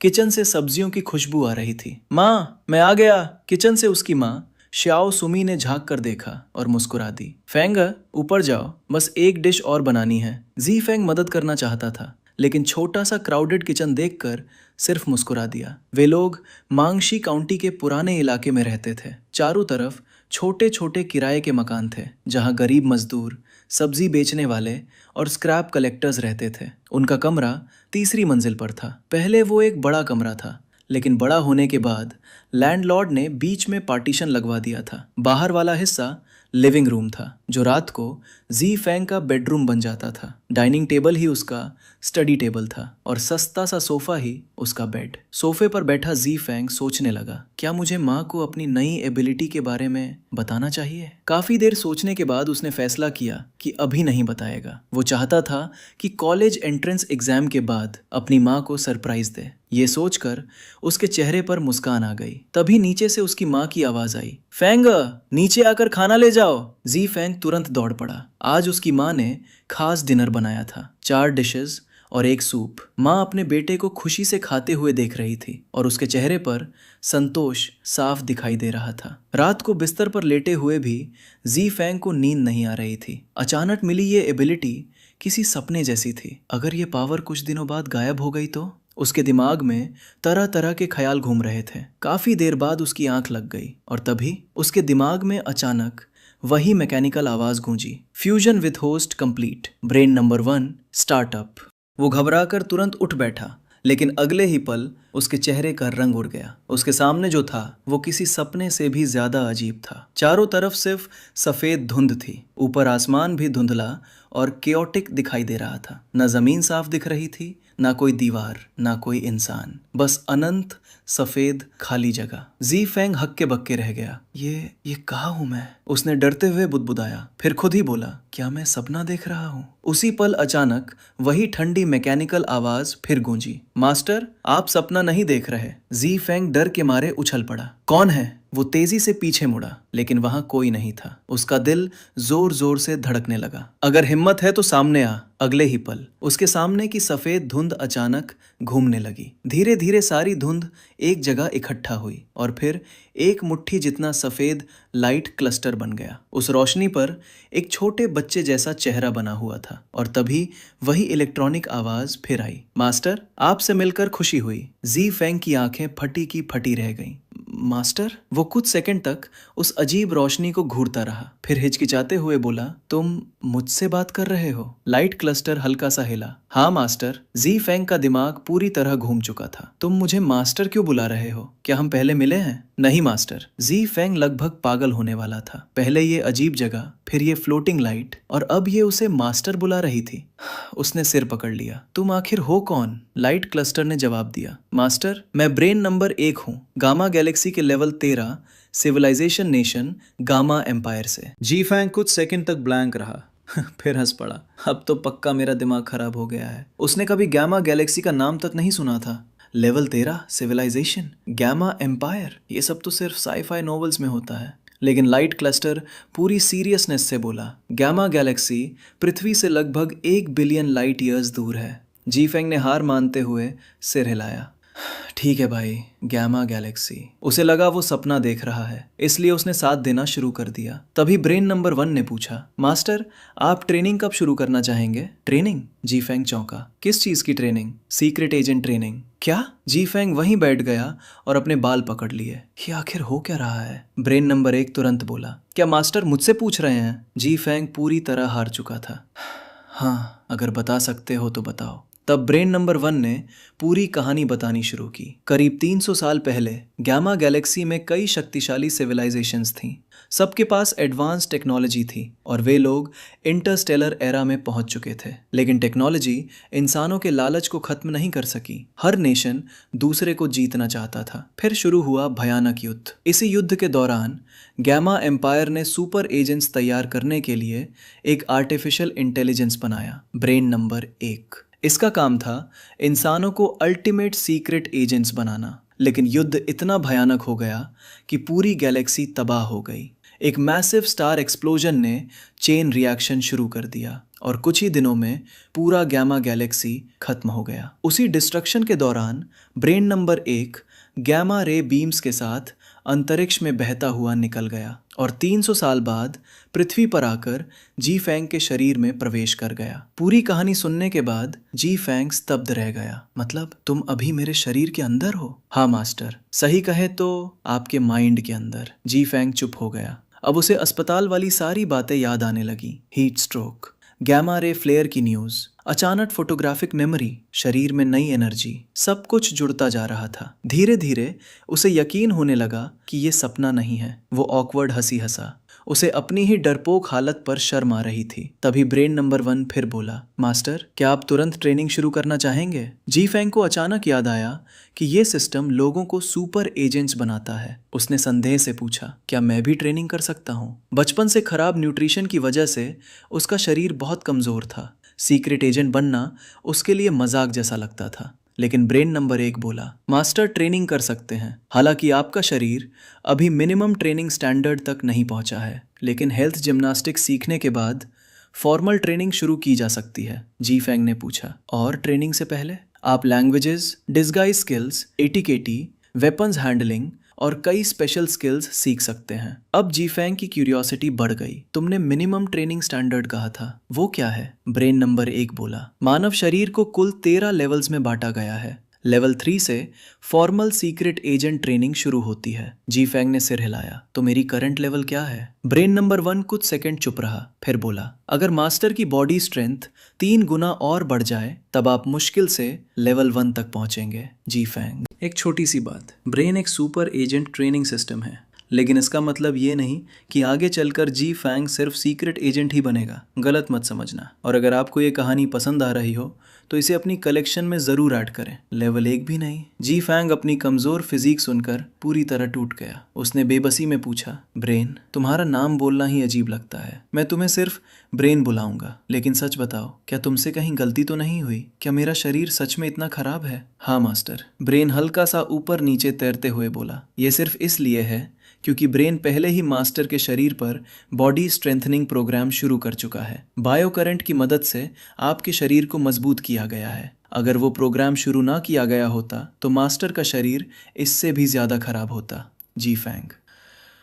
किचन से सब्जियों की खुशबू आ रही थी। माँ, मैं आ गया। किचन से उसकी माँ श्याओ सुमी ने झांक कर देखा और मुस्कुरा दी। फेंग, ऊपर जाओ, बस एक डिश और बनानी है। ज़ीफेंग मदद करना चाहता था, लेकिन छोटा सा क्राउडेड किचन देखकर सिर्फ मुस्कुरा दिया। वे लोग मांगशी काउंटी के पुराने इलाके में रहते थे। चारों तरफ छोटे छोटे किराए के मकान थे, जहां गरीब मजदूर, सब्जी बेचने वाले और स्क्रैप कलेक्टर्स रहते थे। उनका कमरा तीसरी मंजिल पर था। पहले वो एक बड़ा कमरा था, लेकिन बड़ा होने के बाद लैंडलॉर्ड ने बीच में पार्टीशन लगवा दिया था। बाहर वाला हिस्सा लिविंग रूम था, जो रात को ज़ीफेंग का बेडरूम बन जाता था। डाइनिंग टेबल ही उसका स्टडी टेबल था और सस्ता सा सोफा ही उसका बेड। सोफे पर बैठा ज़ीफेंग सोचने लगा, क्या मुझे माँ को अपनी नई एबिलिटी के बारे में बताना चाहिए? काफी देर सोचने के बाद उसने फैसला किया कि अभी नहीं बताएगा। वो चाहता था कि कॉलेज एंट्रेंस एग्जाम के बाद अपनी माँ को सरप्राइज दे। ये सोचकर उसके चेहरे पर मुस्कान आ गई। तभी नीचे से उसकी माँ की आवाज आई, फेंग, नीचे आकर खाना ले जाओ। ज़ीफेंग तुरंत दौड़ पड़ा। आज उसकी माँ ने खास डिनर बनाया था, 4 डिशेस और एक सूप। माँ अपने बेटे को खुशी से खाते हुए देख रही थी और उसके चेहरे पर संतोष साफ दिखाई दे रहा था। रात को बिस्तर पर लेटे हुए भी ज़ीफेंग को नींद नहीं आ रही थी। अचानक मिली ये एबिलिटी किसी सपने जैसी थी। अगर ये पावर कुछ दिनों बाद गायब हो गई तो? उसके दिमाग में तरह तरह के ख्याल घूम रहे थे। काफी देर बाद उसकी आंख लग गई और तभी उसके दिमाग में अचानक वही मैकेनिकल आवाज गूंजी, fusion with host complete, brain number 1 startup. वो घबराकर तुरंत उठ बैठा, लेकिन अगले ही पल उसके चेहरे का रंग उड़ गया। उसके सामने जो था वो किसी सपने से भी ज्यादा अजीब था। चारों तरफ सिर्फ सफेद धुंध थी, ऊपर आसमान भी धुंधला और केओटिक दिखाई दे रहा था। न जमीन साफ दिख रही थी, ना कोई दीवार, ना कोई इंसान, बस अनंत सफेद खाली जगह। जी फेंग हक्के बक्के रह गया। ये कहाँ हूं मैं? उसने डरते हुए बुदबुदाया, फिर खुद ही बोला, क्या मैं सपना देख रहा हूँ? उसी पल अचानक वही ठंडी मैकेनिकल आवाज फिर गूंजी, मास्टर आप सपना नहीं देख रहे। जी फेंग डर के मारे उछल पड़ा। कौन है? वो तेजी से पीछे मुड़ा, लेकिन वहां कोई नहीं था। उसका दिल जोर जोर से धड़कने लगा। अगर हिम्मत है तो सामने आ। अगले ही पल उसके सामने की सफेद धुंध अचानक घूमने लगी। धीरे धीरे सारी धुंध एक जगह इकट्ठा हुई और फिर एक मुट्ठी जितना सफेद लाइट क्लस्टर बन गया। उस रोशनी पर एक छोटे बच्चे जैसा चेहरा बना हुआ था और तभी वही इलेक्ट्रॉनिक आवाज फिर आई, मास्टर आपसे मिलकर खुशी हुई। जी फेंग की आंखें फटी की फटी रह गईं। मास्टर? वो कुछ सेकंड तक उस अजीब रोशनी को घूरता रहा, फिर हिचकिचाते हुए बोला, तुम मुझसे बात कर रहे हो? लाइट क्लस्टर हल्का सा हिला। हाँ मास्टर। जी फेंग का दिमाग पूरी तरह घूम चुका था। तुम मुझे मास्टर क्यों बुला रहे हो? क्या हम पहले मिले हैं? नहीं मास्टर। जी फेंग लगभग पागल होने वाला था। पहले ये अजीब जगह, फिर ये फ्लोटिंग लाइट, और अब ये उसे मास्टर बुला रही थी। उसने सिर पकड़ लिया। तुम आखिर हो कौन? लाइट क्लस्टर ने जवाब दिया, मास्टर मैं ब्रेन नंबर 1 हूँ, गामा गैलेक्सी के level 13 civilization nation gamma empire से। जी फेंग कुछ सेकंड तक ब्लैंक रहा, फिर हंस पड़ा। अब तो पक्का मेरा दिमाग खराब हो गया है। उसने कभी गामा गैलेक्सी का नाम तक नहीं सुना था। लेवल 13 सिविलाइजेशन, गामा एम्पायर, ये सब तो सिर्फ साईफाई नॉवेल्स में होता है। लेकिन लाइट क्लस्टर पूरी सीरियसनेस से बोला, गामा गैलेक्सी पृथ्वी से लगभग 1 बिलियन लाइट ईयर्स दूर है। जी फेंग ने हार मानते हुए सिर हिलाया। ठीक है भाई, गामा गैलेक्सी। उसे लगा वो सपना देख रहा है, इसलिए उसने साथ देना शुरू कर दिया। तभी ब्रेन नंबर 1 ने पूछा, मास्टर आप ट्रेनिंग कब शुरू करना चाहेंगे? ट्रेनिंग? जी फेंग चौंका। किस चीज की ट्रेनिंग? Secret agent training. क्या? जी फेंग वहीं बैठ गया और अपने बाल पकड़ लिए। ये आखिर हो क्या रहा है? ब्रेन नंबर 1 तुरंत बोला, क्या मास्टर मुझसे पूछ रहे हैं? जी फेंग पूरी तरह हार चुका था। हाँ, अगर बता सकते हो तो बताओ। तब ब्रेन नंबर 1 ने पूरी कहानी बतानी शुरू की। करीब 300 साल पहले गामा गैलेक्सी में कई शक्तिशाली सिविलाइजेशंस थीं। सबके पास एडवांस टेक्नोलॉजी थी और वे लोग इंटरस्टेलर एरा में पहुंच चुके थे। लेकिन टेक्नोलॉजी इंसानों के लालच को खत्म नहीं कर सकी। हर नेशन दूसरे को जीतना चाहता था। फिर शुरू हुआ भयानक युद्ध। इसी युद्ध के दौरान गामा एम्पायर ने सुपर एजेंट्स तैयार करने के लिए एक आर्टिफिशियल इंटेलिजेंस बनाया, ब्रेन नंबर 1। इसका काम था इंसानों को अल्टीमेट सीक्रेट एजेंट्स बनाना। लेकिन युद्ध इतना भयानक हो गया कि पूरी गैलेक्सी तबाह हो गई। एक मैसिव स्टार एक्सप्लोजन ने चेन रिएक्शन शुरू कर दिया और कुछ ही दिनों में पूरा गामा गैलेक्सी खत्म हो गया। उसी डिस्ट्रक्शन के दौरान brain number 1 gamma ray beams के साथ अंतरिक्ष में बहता हुआ निकल गया और 300 साल बाद पृथ्वी पर आकर जी फेंग के शरीर में प्रवेश कर गया। पूरी कहानी सुनने के बाद जी फेंग स्तब्ध रह गया। मतलब तुम अभी मेरे शरीर के अंदर हो? हाँ मास्टर, सही कहे तो आपके माइंड के अंदर। जी फेंग चुप हो गया। अब उसे अस्पताल वाली सारी बातें याद आने लगी। Heat stroke, gamma ray flare की न्यूज़, अचानक फोटोग्राफिक मेमोरी, शरीर में नई एनर्जी, सब कुछ जुड़ता जा रहा था। धीरे धीरे उसे यकीन होने लगा कि ये सपना नहीं है। वो ऑकवर्ड हंसी हंसा। उसे अपनी ही डरपोक हालत पर शर्म आ रही थी। तभी ब्रेन नंबर 1 फिर बोला, मास्टर क्या आप तुरंत ट्रेनिंग शुरू करना चाहेंगे? जी फेंग को अचानक याद आया कि ये सिस्टम लोगों को सुपर एजेंट्स बनाता है। उसने संदेह से पूछा, क्या मैं भी ट्रेनिंग कर सकता हूँ? बचपन से खराब न्यूट्रिशन की वजह से उसका शरीर बहुत कमजोर था। सीक्रेट एजेंट बनना उसके लिए मजाक जैसा लगता था। लेकिन ब्रेन नंबर 1 बोला, मास्टर ट्रेनिंग कर सकते हैं। हालांकि आपका शरीर अभी मिनिमम ट्रेनिंग स्टैंडर्ड तक नहीं पहुंचा है, लेकिन हेल्थ जिम्नास्टिक्स सीखने के बाद फॉर्मल ट्रेनिंग शुरू की जा सकती है। जी फेंग ने पूछा, और ट्रेनिंग से पहले? आप languages, disguise skills, etiquette, weapons handling और कई स्पेशल स्किल्स सीख सकते हैं। अब जी फेंग की क्यूरियोसिटी बढ़ गई। तुमने मिनिमम ट्रेनिंग स्टैंडर्ड कहा था, वो क्या है? ब्रेन नंबर 1 बोला, मानव शरीर को कुल 13 लेवल्स में बांटा गया है। लेवल 3 से फॉर्मल सीक्रेट एजेंट ट्रेनिंग शुरू होती है। जी फैंग ने सिर हिलाया। तो मेरी करंट लेवल क्या है? ब्रेन नंबर 1 कुछ सेकंड चुप रहा, फिर बोला, अगर मास्टर की बॉडी स्ट्रेंथ 3 गुना और बढ़ जाए तब आप मुश्किल से लेवल 1 तक पहुंचेंगे। जी फैंग, एक छोटी सी बात, ब्रेन एक सुपर एजेंट ट्रेनिंग सिस्टम है, लेकिन इसका मतलब ये नहीं कि आगे चलकर जी फैंग सिर्फ सीक्रेट एजेंट ही बनेगा। गलत मत समझना। और अगर आपको ये कहानी पसंद आ रही हो तो इसे अपनी कलेक्शन में ज़रूर ऐड करें। लेवल 1 भी नहीं। जी फैंग अपनी कमज़ोर फिजिक सुनकर पूरी तरह टूट गया। उसने बेबसी में पूछा, ब्रेन, तुम्हारा नाम बोलना ही अजीब लगता है। मैं तुम्हें सिर्फ ब्रेन बुलाऊंगा, लेकिन सच बताओ, क्या तुमसे कहीं गलती तो नहीं हुई? क्या मेरा शरीर सच में इतना खराब है? हाँ मास्टर, ब्रेन हल्का सा ऊपर नीचे तैरते हुए बोला। यह सिर्फ इसलिए है क्योंकि ब्रेन पहले ही मास्टर के शरीर पर बॉडी स्ट्रेंथनिंग प्रोग्राम शुरू कर चुका है। बायो करंट की मदद से आपके शरीर को मजबूत किया गया है। अगर वो प्रोग्राम शुरू ना किया गया होता तो मास्टर का शरीर इससे भी ज़्यादा खराब होता। जी फैंग,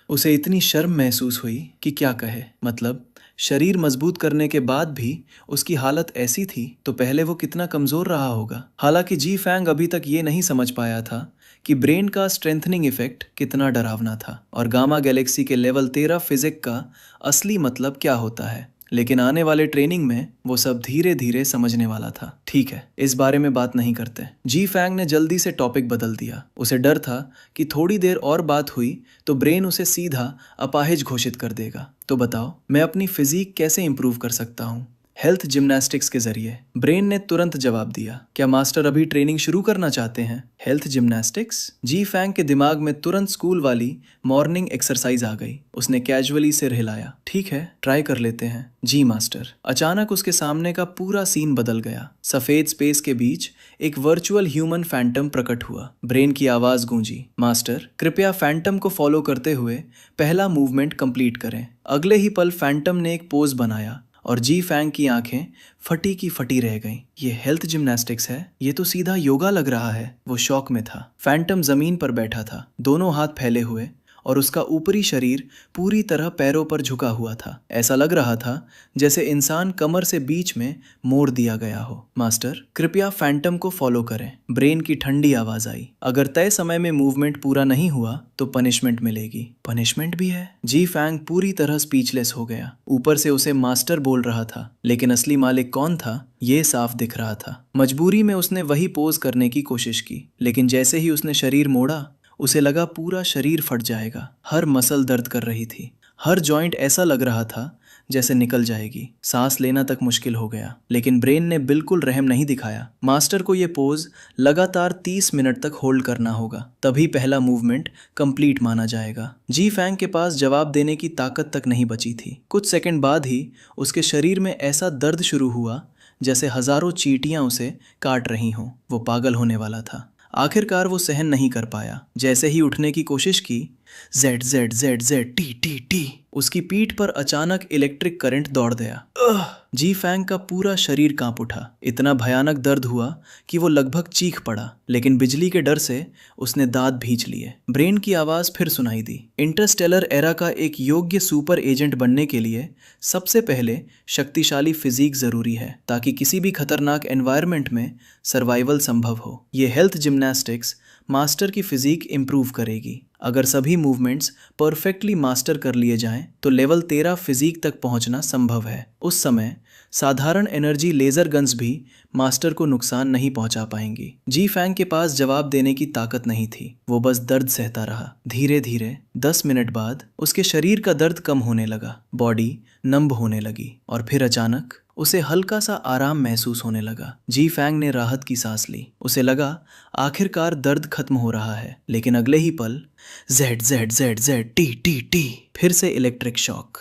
उसे इतनी शर्म महसूस हुई कि क्या कहे। मतलब शरीर मजबूत करने के बाद भी उसकी हालत ऐसी थी तो पहले वो कितना कमज़ोर रहा होगा। हालांकि जी फैंग अभी तक ये नहीं समझ पाया था कि ब्रेन का स्ट्रेंथनिंग इफेक्ट कितना डरावना था और गामा गैलेक्सी के लेवल 13 फिजिक का असली मतलब क्या होता है। लेकिन आने वाले ट्रेनिंग में वो सब धीरे धीरे समझने वाला था। ठीक है, इस बारे में बात नहीं करते। जी फैंग ने जल्दी से टॉपिक बदल दिया। उसे डर था कि थोड़ी देर और बात हुई तो ब्रेन उसे सीधा अपाहिज घोषित कर देगा। तो बताओ, मैं अपनी फिजिक कैसे इंप्रूव कर सकता हूँ? हेल्थ जिम्नास्टिक्स के जरिए। ब्रेन ने तुरंत जवाब दिया। क्या मास्टर अभी ट्रेनिंग शुरू करना चाहते हैं? Health gymnastics? जी फैंग के दिमाग में तुरंत स्कूल वाली मॉर्निंग एक्सरसाइज आ गई। उसने कैजुअली सिर हिलाया। ठीक है, ट्राई कर लेते हैं। जी मास्टर। अचानक उसके सामने का पूरा सीन बदल गया। सफेद स्पेस के बीच एक वर्चुअल ह्यूमन फैंटम प्रकट हुआ। ब्रेन की आवाज गूंजी, मास्टर, कृपया फैंटम को फॉलो करते हुए पहला मूवमेंट कंप्लीट करें। अगले ही पल फैंटम ने एक पोज बनाया और जी फैंग की आंखें फटी की फटी रह गईं। ये हेल्थ जिम्नास्टिक्स है? ये तो सीधा योगा लग रहा है। वो शॉक में था। फैंटम जमीन पर बैठा था, दोनों हाथ फैले हुए, और उसका ऊपरी शरीर पूरी तरह पैरों पर झुका हुआ था। ऐसा लग रहा था जैसे इंसान कमर से बीच में मोड़ दिया गया हो। मास्टर, कृपया फैंटम को फॉलो करें। ब्रेन की ठंडी आवाज आई। अगर तय समय में मूवमेंट पूरा नहीं हुआ तो पनिशमेंट मिलेगी। पनिशमेंट भी है? जी फैंग पूरी तरह स्पीचलेस हो गया। ऊपर से उसे मास्टर बोल रहा था, लेकिन असली मालिक कौन था ये साफ दिख रहा था। मजबूरी में उसने वही पोज करने की कोशिश की, लेकिन जैसे ही उसने शरीर मोड़ा उसे लगा पूरा शरीर फट जाएगा। हर मसल दर्द कर रही थी, हर जॉइंट ऐसा लग रहा था जैसे निकल जाएगी। सांस लेना तक मुश्किल हो गया, लेकिन ब्रेन ने बिल्कुल रहम नहीं दिखाया। मास्टर को ये पोज लगातार 30 मिनट तक होल्ड करना होगा, तभी पहला मूवमेंट कंप्लीट माना जाएगा। जी फैंग के पास जवाब देने की ताकत तक नहीं बची थी। कुछ सेकंड बाद ही उसके शरीर में ऐसा दर्द शुरू हुआ जैसे हजारों चींटियां उसे काट रही हों। वो पागल होने वाला था। आखिरकार वो सहन नहीं कर पाया। जैसे ही उठने की कोशिश की, Z Z Z Z T T T, उसकी पीठ पर अचानक इलेक्ट्रिक करंट दौड़ गया। जी फैंग का पूरा शरीर कांप उठा। इतना भयानक दर्द हुआ कि वो लगभग चीख पड़ा, लेकिन बिजली के डर से उसने दांत भींच लिए। ब्रेन की आवाज फिर सुनाई दी। इंटरस्टेलर एरा का एक योग्य सुपर एजेंट बनने के लिए सबसे पहले शक्तिशाली फिजिक जरूरी है, ताकि किसी भी खतरनाक एनवायरनमेंट में सर्वाइवल संभव हो। ये हेल्थ जिम्नास्टिक्स मास्टर की फिजिक इंप्रूव करेगी। अगर सभी मूवमेंट्स परफेक्टली मास्टर कर लिए जाएं तो लेवल 13 फिजिक तक पहुंचना संभव है। उस समय साधारण एनर्जी लेजर गन्स भी मास्टर को नुकसान नहीं पहुंचा पाएंगी। जी फैंग के पास जवाब देने की ताकत नहीं थी। वो बस दर्द सहता रहा। धीरे धीरे 10 मिनट बाद उसके शरीर का दर्द कम होने लगा, बॉडी नंब होने लगी, और फिर अचानक उसे हल्का सा आराम महसूस होने लगा। जी फैंग ने राहत की सांस ली। उसे लगा आखिरकार दर्द खत्म हो रहा है, लेकिन अगले ही पल Z Z Z Z T T T, फिर से इलेक्ट्रिक शॉक।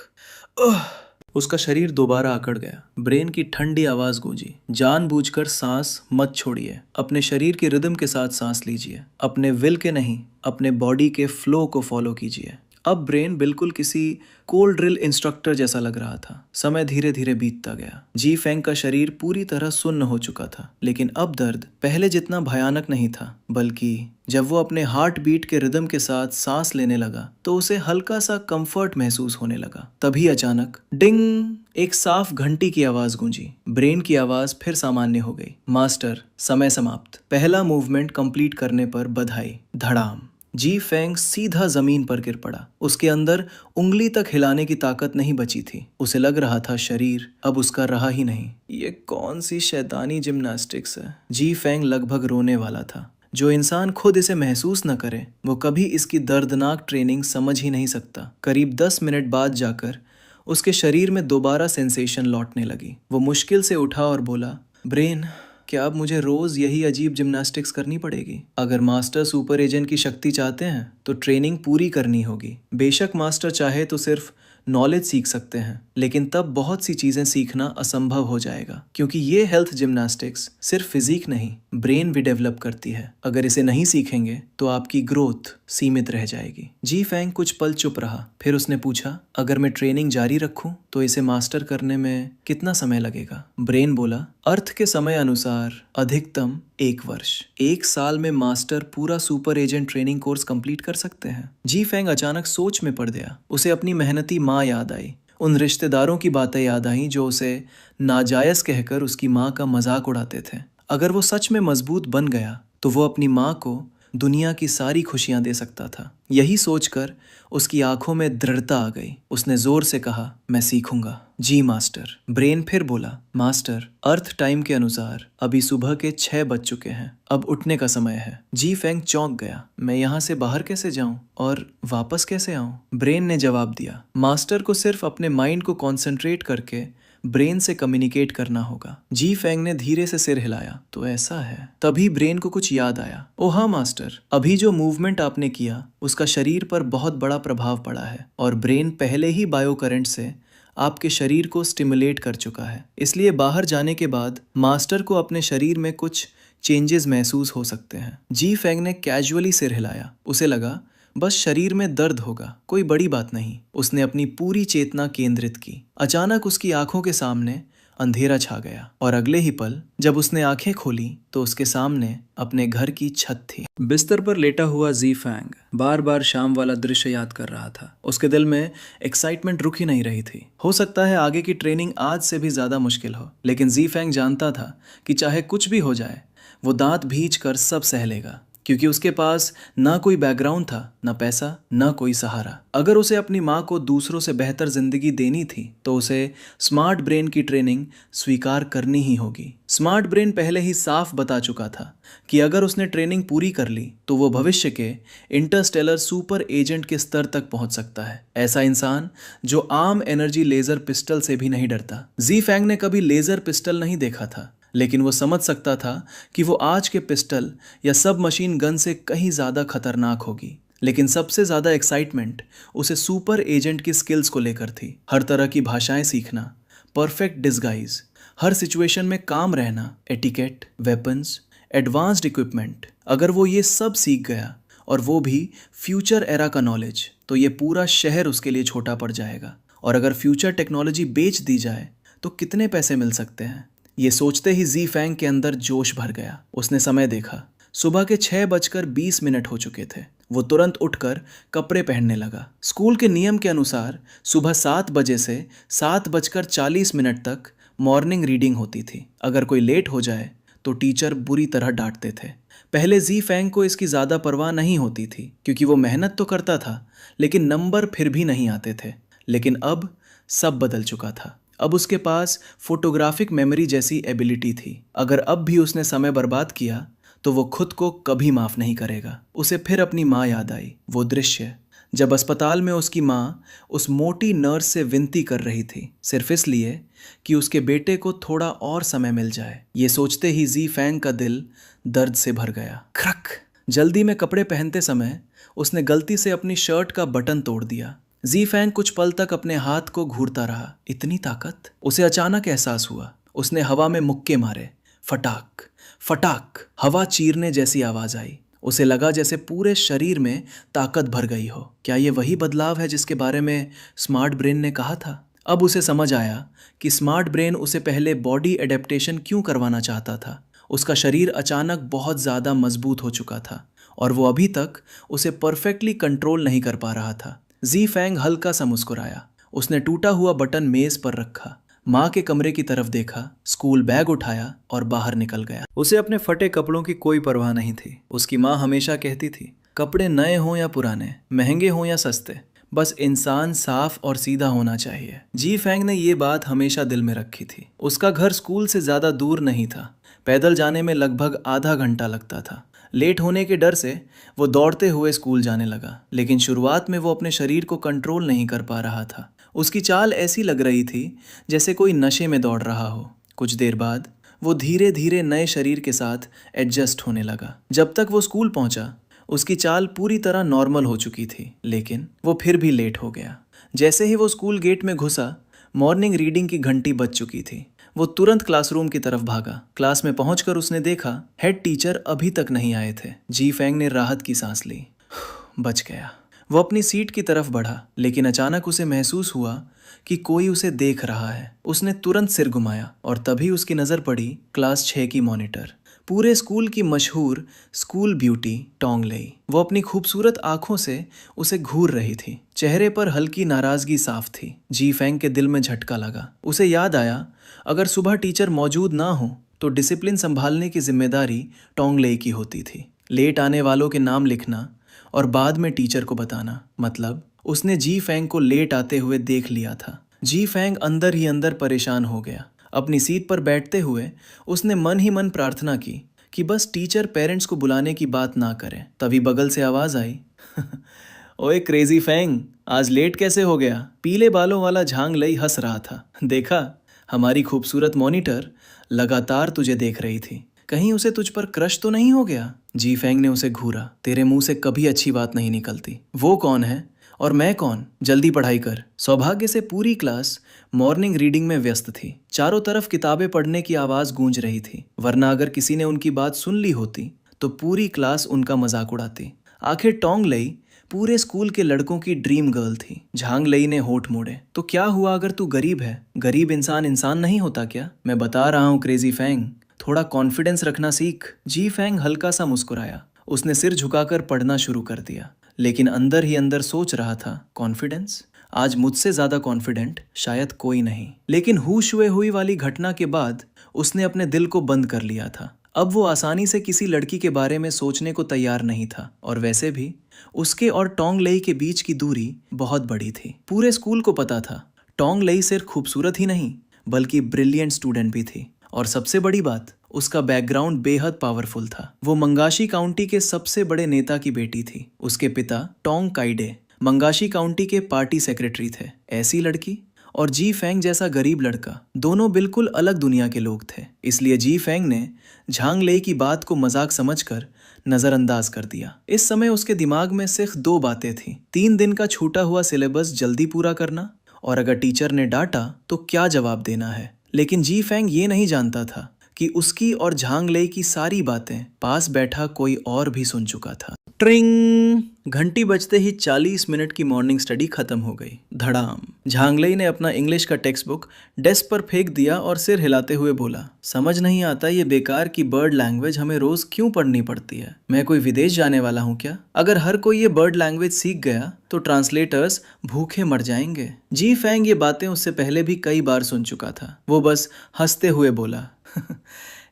उसका शरीर दोबारा अकड़ गया। ब्रेन की ठंडी आवाज गूंजी, जानबूझकर सांस मत छोड़िए। अपने शरीर के रिदम के साथ सांस लीजिए। अपने विल के नहीं, अपने बॉडी के फ्लो को फॉलो कीजिए। अब ब्रेन बिल्कुल किसी कोल्ड ड्रिल इंस्ट्रक्टर जैसा लग रहा था। समय धीरे धीरे बीतता गया। जी फेंग का शरीर पूरी तरह सुन्न हो चुका था, लेकिन अब दर्द पहले जितना भयानक नहीं था, बल्कि जब वो अपने हार्ट बीट के रिदम के साथ सांस लेने लगा तो उसे हल्का सा कंफर्ट महसूस होने लगा। तभी अचानक डिंग, एक साफ घंटी की आवाज गूंजी। ब्रेन की आवाज फिर सामान्य हो गई। मास्टर, समय समाप्त। पहला मूवमेंट कंप्लीट करने पर बधाई। धड़ाम। जी फेंग सीधा जमीन पर गिर पड़ा। उसके अंदर उंगली तक हिलाने की ताकत नहीं बची थी। उसे लग रहा था शरीर अब उसका रहा ही नहीं। ये कौन सी शैतानी जिम्नास्टिक्स है। जी फेंग लगभग रोने वाला था। जो इंसान खुद इसे महसूस न करे वो कभी इसकी दर्दनाक ट्रेनिंग समझ ही नहीं सकता। करीब 10 मिनट बाद जाकर उसके शरीर में दोबारा सेंसेशन लौटने लगी। वो मुश्किल से उठा और बोला, ब्रेन, क्या अब मुझे रोज यही अजीब जिम्नास्टिक्स करनी पड़ेगी? अगर मास्टर सुपर एजेंट की शक्ति चाहते हैं तो ट्रेनिंग पूरी करनी होगी। बेशक मास्टर चाहे तो सिर्फ नॉलेज सीख सकते हैं, लेकिन तब बहुत सी चीजें सीखना असंभव हो जाएगा, क्योंकि ये हेल्थ जिम्नास्टिक्स सिर्फ फिजिक नहीं, ब्रेन भी डेवलप करती है। अगर इसे नहीं सीखेंगे तो आपकी ग्रोथ सीमित रह जाएगी। जी फेंग कुछ पल चुप रहा। फिर उसने पूछा, अगर मैं ट्रेनिंग जारी रखूं तो इसे मास्टर करने में कितना समय लगेगा? ब्रेन बोला, अर्थ के समय अनुसार अधिकतम 1 वर्ष। 1 साल में मास्टर पूरा super agent training course complete कर सकते हैं। जी फेंग अचानक सोच में पड़ गया। उसे अपनी मेहनती माँ याद आई। उन रिश्तेदारों की बातें याद आईं जो उसे नाजायज कहकर उसकी माँ का मजाक उड़ाते थे। अगर वो सच में मजबूत बन गया तो वो अपनी माँ को दुनिया की सारी खुशियां दे सकता था। यही सोचकर उसकी आंखों में दृढ़ता आ गई। उसने जोर से कहा, मैं सीखूंगा। जी मास्टर। ब्रेन फिर बोला, मास्टर, अर्थ टाइम के अनुसार अभी सुबह के 6 बज चुके हैं। अब उठने का समय है। जी फेंग चौंक गया। मैं यहाँ से बाहर कैसे जाऊं और वापस कैसे आऊं? ब्रेन ने जवाब दिया, मास्टर को सिर्फ अपने माइंड को कॉन्सेंट्रेट करके ब्रेन से कम्युनिकेट करना होगा। जी फेंग ने धीरे से सिर हिलाया, तो ऐसा है। तभी ब्रेन को कुछ याद आया। ओ हाँ मास्टर, अभी जो मूवमेंट आपने किया उसका शरीर पर बहुत बड़ा प्रभाव पड़ा है, और ब्रेन पहले ही बायो करंट से आपके शरीर को स्टिमुलेट कर चुका है। इसलिए बाहर जाने के बाद मास्टर को अपने शरीर में कुछ चेंजेस महसूस हो सकते हैं। जी फेंग ने कैजुअली सिर हिलाया। उसे लगा बस शरीर में दर्द होगा, कोई बड़ी बात नहीं। उसने अपनी पूरी चेतना केंद्रित की। अचानक उसकी आंखों के सामने अंधेरा छा गया, और अगले ही पल जब उसने आंखें खोली तो उसके सामने अपने घर की छत थी। बिस्तर पर लेटा हुआ जी फेंग बार बार शाम वाला दृश्य याद कर रहा था। उसके दिल में एक्साइटमेंट रुक ही नहीं रही थी। हो सकता है आगे की ट्रेनिंग आज से भी ज्यादा मुश्किल हो, लेकिन जी फेंग जानता था कि चाहे कुछ भी हो जाए वो दांत भींच कर सब सह लेगा, क्योंकि उसके पास ना कोई बैकग्राउंड था, ना पैसा, ना कोई सहारा। अगर उसे अपनी माँ को दूसरों से बेहतर जिंदगी देनी थी तो उसे स्मार्ट ब्रेन की ट्रेनिंग स्वीकार करनी ही होगी। स्मार्ट ब्रेन पहले ही साफ बता चुका था कि अगर उसने ट्रेनिंग पूरी कर ली तो वो भविष्य के इंटरस्टेलर सुपर एजेंट के स्तर तक पहुंच सकता है। ऐसा इंसान जो आम एनर्जी लेजर पिस्टल से भी नहीं डरता। जी फेंग ने कभी लेजर पिस्टल नहीं देखा था, लेकिन वो समझ सकता था कि वो आज के पिस्टल या सब मशीन गन से कहीं ज़्यादा खतरनाक होगी। लेकिन सबसे ज़्यादा एक्साइटमेंट उसे सुपर एजेंट की स्किल्स को लेकर थी। हर तरह की भाषाएं सीखना, परफेक्ट डिस्गाइज, हर सिचुएशन में काम रहना, एटिकेट, वेपन्स, एडवांस्ड इक्विपमेंट। अगर वो ये सब सीख गया, और वो भी फ्यूचर एरा का नॉलेज, तो ये पूरा शहर उसके लिए छोटा पड़ जाएगा। और अगर फ्यूचर टेक्नोलॉजी बेच दी जाए तो कितने पैसे मिल सकते हैं? ये सोचते ही जी फेंग के अंदर जोश भर गया। उसने समय देखा। सुबह के 6:20 हो चुके थे। वो तुरंत उठकर कपड़े पहनने लगा। स्कूल के नियम के अनुसार सुबह 7 बजे से 7:40 तक मॉर्निंग रीडिंग होती थी। अगर कोई लेट हो जाए तो टीचर बुरी तरह डांटते थे। पहले जी फेंग को इसकी ज़्यादा परवाह नहीं होती थी, क्योंकि वो मेहनत तो करता था, लेकिन नंबर फिर भी नहीं आते थे। लेकिन अब सब बदल चुका था। अब उसके पास फोटोग्राफिक मेमोरी जैसी एबिलिटी थी। अगर अब भी उसने समय बर्बाद किया तो वो खुद को कभी माफ नहीं करेगा। उसे फिर अपनी माँ याद आई। वो दृश्य जब अस्पताल में उसकी माँ उस मोटी नर्स से विनती कर रही थी, सिर्फ इसलिए कि उसके बेटे को थोड़ा और समय मिल जाए। ये सोचते ही जी फेंग का दिल दर्द से भर गया। खरक। जल्दी में कपड़े पहनते समय उसने गलती से अपनी शर्ट का बटन तोड़ दिया। जी फेंग कुछ पल तक अपने हाथ को घूरता रहा। इतनी ताकत? उसे अचानक एहसास हुआ। उसने हवा में मुक्के मारे। फटाक फटाक, हवा चीरने जैसी आवाज आई। उसे लगा जैसे पूरे शरीर में ताकत भर गई हो। क्या ये वही बदलाव है जिसके बारे में स्मार्ट ब्रेन ने कहा था? अब उसे समझ आया कि स्मार्ट ब्रेन उसे पहले बॉडी एडेप्टेशन क्यों करवाना चाहता था। उसका शरीर अचानक बहुत ज़्यादा मजबूत हो चुका था और वो अभी तक उसे परफेक्टली कंट्रोल नहीं कर पा रहा था। जी फैंग हल्का सा मुस्कुराया। उसने टूटा हुआ बटन मेज पर रखा, माँ के कमरे की तरफ देखा, स्कूल बैग उठाया और बाहर निकल गया। उसे अपने फटे कपड़ों की कोई परवाह नहीं थी। उसकी माँ हमेशा कहती थी, कपड़े नए हों या पुराने, महंगे हों या सस्ते, बस इंसान साफ और सीधा होना चाहिए। जी फैंग ने ये बात हमेशा दिल में रखी थी। उसका घर स्कूल से ज़्यादा दूर नहीं था। पैदल जाने में लगभग आधा घंटा लगता था। लेट होने के डर से वो दौड़ते हुए स्कूल जाने लगा, लेकिन शुरुआत में वो अपने शरीर को कंट्रोल नहीं कर पा रहा था। उसकी चाल ऐसी लग रही थी जैसे कोई नशे में दौड़ रहा हो। कुछ देर बाद वो धीरे धीरे नए शरीर के साथ एडजस्ट होने लगा। जब तक वो स्कूल पहुंचा, उसकी चाल पूरी तरह नॉर्मल हो चुकी थी, लेकिन वो फिर भी लेट हो गया। जैसे ही वो स्कूल गेट में घुसा, मॉर्निंग रीडिंग की घंटी बज चुकी थी। वो तुरंत क्लासरूम की तरफ भागा। क्लास में पहुंचकर उसने देखा हेड टीचर अभी तक नहीं आए थे। जी फैंग ने राहत की सांस ली। बच गया। वो अपनी सीट की तरफ बढ़ा, लेकिन अचानक उसे महसूस हुआ कि कोई उसे देख रहा है। उसने तुरंत सिर घुमाया और तभी उसकी नज़र पड़ी क्लास 6 की मॉनिटर, पूरे स्कूल की मशहूर स्कूल ब्यूटी टोंग लेई। वो अपनी खूबसूरत आंखों से उसे घूर रही थी। चेहरे पर हल्की नाराजगी साफ थी। जी फैंग के दिल में झटका लगा। उसे याद आया, अगर सुबह टीचर मौजूद ना हो तो डिसिप्लिन संभालने की जिम्मेदारी टोंग लेई की होती थी। लेट आने वालों के नाम लिखना और बाद में टीचर को बताना। मतलब उसने जी फैंग को लेट आते हुए देख लिया था। जी फैंग अंदर ही अंदर परेशान हो गया। अपनी सीट पर बैठते हुए उसने मन ही मन प्रार्थना की कि बस टीचर पेरेंट्स को बुलाने की बात ना करें। तभी बगल से आवाज़ आई, ओए क्रेजी फैंग, आज लेट कैसे हो गया? पीले बालों वाला झांग लई हंस रहा था। देखा, हमारी खूबसूरत मॉनिटर लगातार तुझे देख रही थी। कहीं उसे तुझ पर क्रश तो नहीं हो गया? जी फैंग ने उसे घूरा। तेरे मुंह से कभी अच्छी बात नहीं निकलती। वो कौन है और मैं कौन? जल्दी पढ़ाई कर। सौभाग्य से पूरी क्लास मॉर्निंग रीडिंग में व्यस्त थी। चारों तरफ किताबें पढ़ने की आवाज़ गूंज रही थी, वरना अगर किसी ने उनकी बात सुन ली होती तो पूरी क्लास उनका मजाक उड़ाती। आखिर टोंग लेई पूरे स्कूल के लड़कों की ड्रीम गर्ल थी। झांग लेई ने होठ मोड़े। तो क्या हुआ अगर तू गरीब है? गरीब इंसान इंसान नहीं होता क्या? मैं बता रहा हूँ क्रेजी फैंग, थोड़ा कॉन्फिडेंस रखना सीख। जी फैंग हल्का सा मुस्कुराया। उसने सिर झुकाकर पढ़ना शुरू कर दिया, लेकिन अंदर ही अंदर सोच रहा था, कॉन्फिडेंस? आज मुझसे ज़्यादा कॉन्फिडेंट शायद कोई नहीं। लेकिन होश हुए हुई वाली घटना के बाद उसने अपने दिल को बंद कर लिया था। अब वो आसानी से किसी लड़की के बारे में सोचने को तैयार नहीं था, और वैसे भी उसके और टोंग लेई के बीच की दूरी बहुत बड़ी थी। पूरे स्कूल को पता था टोंग लेई सिर्फ खूबसूरत ही नहीं बल्कि ब्रिलियंट स्टूडेंट भी थी, और सबसे बड़ी बात, उसका बैकग्राउंड बेहद पावरफुल था। वो मंगाशी काउंटी के सबसे बड़े नेता की बेटी थी। उसके पिता टोंग काइडे मंगाशी काउंटी के पार्टी सेक्रेटरी थे। ऐसी लड़की और जी फैंग जैसा गरीब लड़का, दोनों बिल्कुल अलग दुनिया के लोग थे। इसलिए जी फैंग ने झांग लेई की बात को मजाक समझकर नज़रअंदाज कर दिया। इस समय उसके दिमाग में सिर्फ दो बातें थीं, 3 दिन का छूटा हुआ सिलेबस जल्दी पूरा करना, और अगर टीचर ने डांटा तो क्या जवाब देना है। लेकिन जी फैंग ये नहीं जानता था कि उसकी और झांग लेई की सारी बातें पास बैठा कोई और भी सुन चुका था। ट्रिंग! घंटी बजते ही 40 मिनट की मॉर्निंग स्टडी खत्म हो गई। धड़ाम! झांग लेई ने अपना इंग्लिश का टेक्स्ट बुक डेस्क पर फेंक दिया और सिर हिलाते हुए बोला, समझ नहीं आता ये बेकार की बर्ड लैंग्वेज हमें रोज क्यों पढ़नी पड़ती है? मैं कोई विदेश जाने वाला हूँ क्या? अगर हर कोई ये बर्ड लैंग्वेज सीख गया तो ट्रांसलेटर्स भूखे मर जाएंगे। जी फैंग ये बातें उससे पहले भी कई बार सुन चुका था। वो बस हंसते हुए बोला,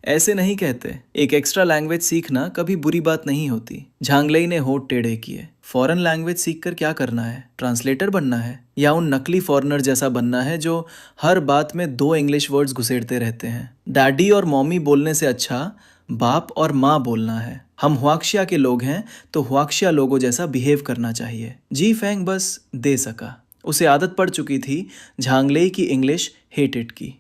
ऐसे नहीं कहते, एक एक्स्ट्रा लैंग्वेज सीखना कभी बुरी बात नहीं होती। झांग लेई ने होठ टेढ़े किए। फॉरेन लैंग्वेज सीखकर क्या करना है? ट्रांसलेटर बनना है? या उन नकली फॉरेनर जैसा बनना है जो हर बात में 2 इंग्लिश वर्ड्स घुसेड़ते रहते हैं? डैडी और मॉमी बोलने से अच्छा बाप और माँ बोलना है। हम हुआक्शिया के लोग हैं तो हुआक्शिया लोगों जैसा बिहेव करना चाहिए। जी फैंग बस दे सका। उसे आदत पड़ चुकी थी झांग लेई की इंग्लिश हेटेड की।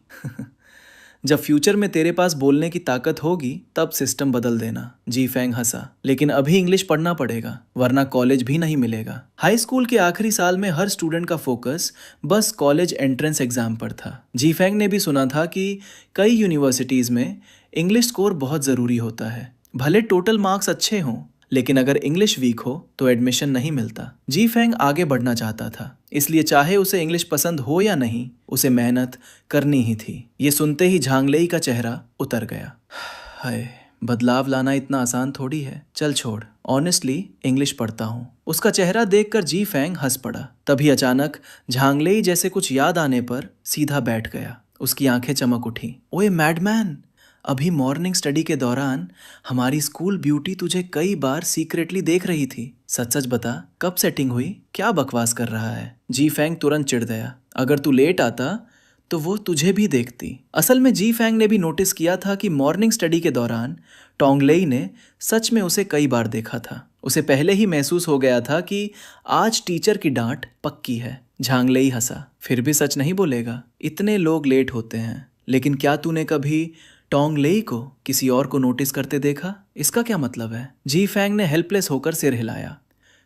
जब फ्यूचर में तेरे पास बोलने की ताकत होगी तब सिस्टम बदल देना। जी फैंग हंसा। लेकिन अभी इंग्लिश पढ़ना पड़ेगा, वरना कॉलेज भी नहीं मिलेगा। हाई स्कूल के आखिरी साल में हर स्टूडेंट का फोकस बस कॉलेज एंट्रेंस एग्जाम पर था। जी फैंग ने भी सुना था कि कई यूनिवर्सिटीज़ में इंग्लिश स्कोर बहुत ज़रूरी होता है। भले टोटल मार्क्स अच्छे हों, लेकिन अगर इंग्लिश वीक हो तो एडमिशन नहीं मिलता। जी फेंग आगे बढ़ना चाहता था, इसलिए चाहे उसे इंग्लिश पसंद हो या नहीं, उसे मेहनत करनी ही थी। ये सुनते ही झांगलेई का चेहरा उतर गया। हाय, बदलाव लाना इतना आसान थोड़ी है। चल छोड़, ऑनेस्टली इंग्लिश पढ़ता हूँ। उसका चेहरा देखकर जी फेंग हंस पड़ा। तभी अचानक झांगलेई जैसे कुछ याद आने पर सीधा बैठ गया। उसकी आंखें चमक उठी। ओए मैडमैन, अभी मॉर्निंग स्टडी के दौरान हमारी स्कूल ब्यूटी तुझे कई बार सीक्रेटली देख रही थी। सच सच बता, कब सेटिंग हुई? क्या बकवास कर रहा है? जी फेंग तुरंत चिढ़ गया। अगर तू लेट आता तो वो तुझे भी देखती। असल में जी फेंग ने भी नोटिस किया था कि मॉर्निंग स्टडी के दौरान टोंगलेई ने सच में उसे कई बार देखा था। उसे पहले ही महसूस हो गया था कि आज टीचर की डांट पक्की है। झांगलेई हंसा। फिर भी सच नहीं बोलेगा? इतने लोग लेट होते हैं, लेकिन क्या तूने कभी टोंगलेई को किसी और को नोटिस करते देखा? इसका क्या मतलब है? जी फेंग ने हेल्पलेस होकर सिर हिलाया।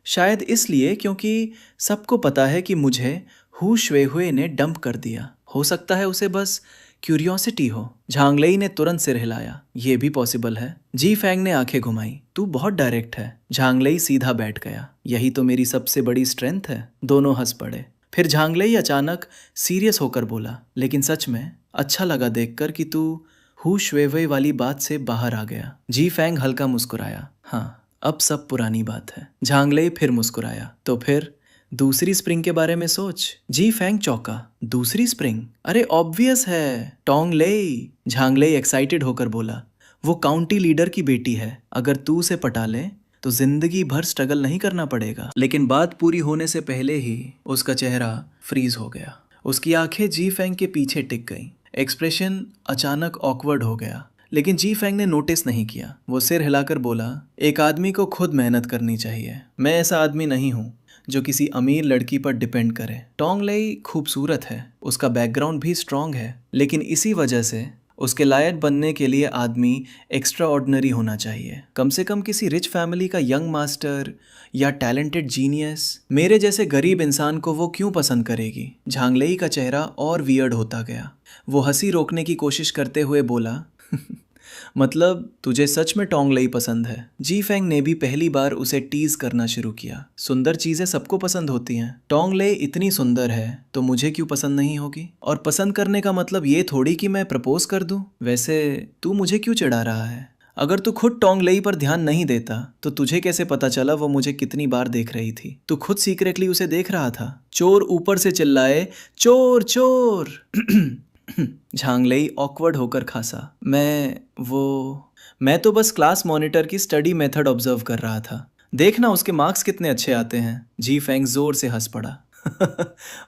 शायद इसलिए क्योंकि सबको पता है कि मुझे हु शुए ने डंप कर दिया। हो सकता है उसे बस क्यूरियोसिटी हो। झांगलेई ने तुरंत सिर हिलाया। ये भी पॉसिबल है। जी फेंग ने आंखें घुमाई। तू बहुत डायरेक्ट है। झांगलेई सीधा बैठ गया। यही तो मेरी सबसे बड़ी स्ट्रेंथ है। दोनों हंस पड़े। फिर झांगलेई अचानक सीरियस होकर बोला, लेकिन सच में अच्छा लगा देखकर कि तू हु शुए वाली बात से बाहर आ गया। जी फेंग हल्का मुस्कुराया। हाँ, अब सब पुरानी बात है। झांगलेई फिर मुस्कुराया। तो फिर दूसरी स्प्रिंग के बारे में सोच। जी फेंग चौंका। दूसरी स्प्रिंग? अरे ऑब्वियस है, टोंगलेई। झांगलेई एक्साइटेड होकर बोला, वो काउंटी लीडर की बेटी है। अगर तू उसे पटा ले तो जिंदगी भर स्ट्रगल नहीं करना पड़ेगा। लेकिन बात पूरी होने से पहले ही उसका चेहरा फ्रीज हो गया। उसकी आंखें जी फेंग के पीछे टिक गईं। एक्सप्रेशन अचानक ऑकवर्ड हो गया, लेकिन जी फेंग ने नोटिस नहीं किया। वो सिर हिलाकर बोला, एक आदमी को खुद मेहनत करनी चाहिए। मैं ऐसा आदमी नहीं हूँ जो किसी अमीर लड़की पर डिपेंड करे। टोंगलेई खूबसूरत है, उसका बैकग्राउंड भी स्ट्रांग है, लेकिन इसी वजह से उसके लायक बनने के लिए आदमी एक्स्ट्रा ऑर्डिनरी होना चाहिए। कम से कम किसी रिच फैमिली का यंग मास्टर या टैलेंटेड जीनियस। मेरे जैसे गरीब इंसान को वो क्यों पसंद करेगी? झांगलेई का चेहरा और वियर्ड होता गया। वो हंसी रोकने की कोशिश करते हुए बोला, मतलब तुझे सच में टोंगलेई पसंद है? जी फेंग ने भी पहली बार उसे टीज करना शुरू किया। सुंदर चीजें सबको पसंद होती हैं। टोंगलेई इतनी सुंदर है तो मुझे क्यों पसंद नहीं होगी? और पसंद करने का मतलब ये थोड़ी कि मैं प्रपोज कर दूं। वैसे तू मुझे क्यों चिढ़ा रहा है? अगर तू खुद टोंगलेई पर ध्यान नहीं देता तो तुझे कैसे पता चला वो मुझे कितनी बार देख रही थी? तू खुद सीक्रेटली उसे देख रहा था। चोर ऊपर से चिल्लाए, चोर चोर। झांगलेई ऑकवर्ड होकर खांसा। मैं तो बस क्लास मॉनिटर की स्टडी मेथड ऑब्जर्व कर रहा था। देखना उसके मार्क्स कितने अच्छे आते हैं। जी फेंग जोर से हंस पड़ा।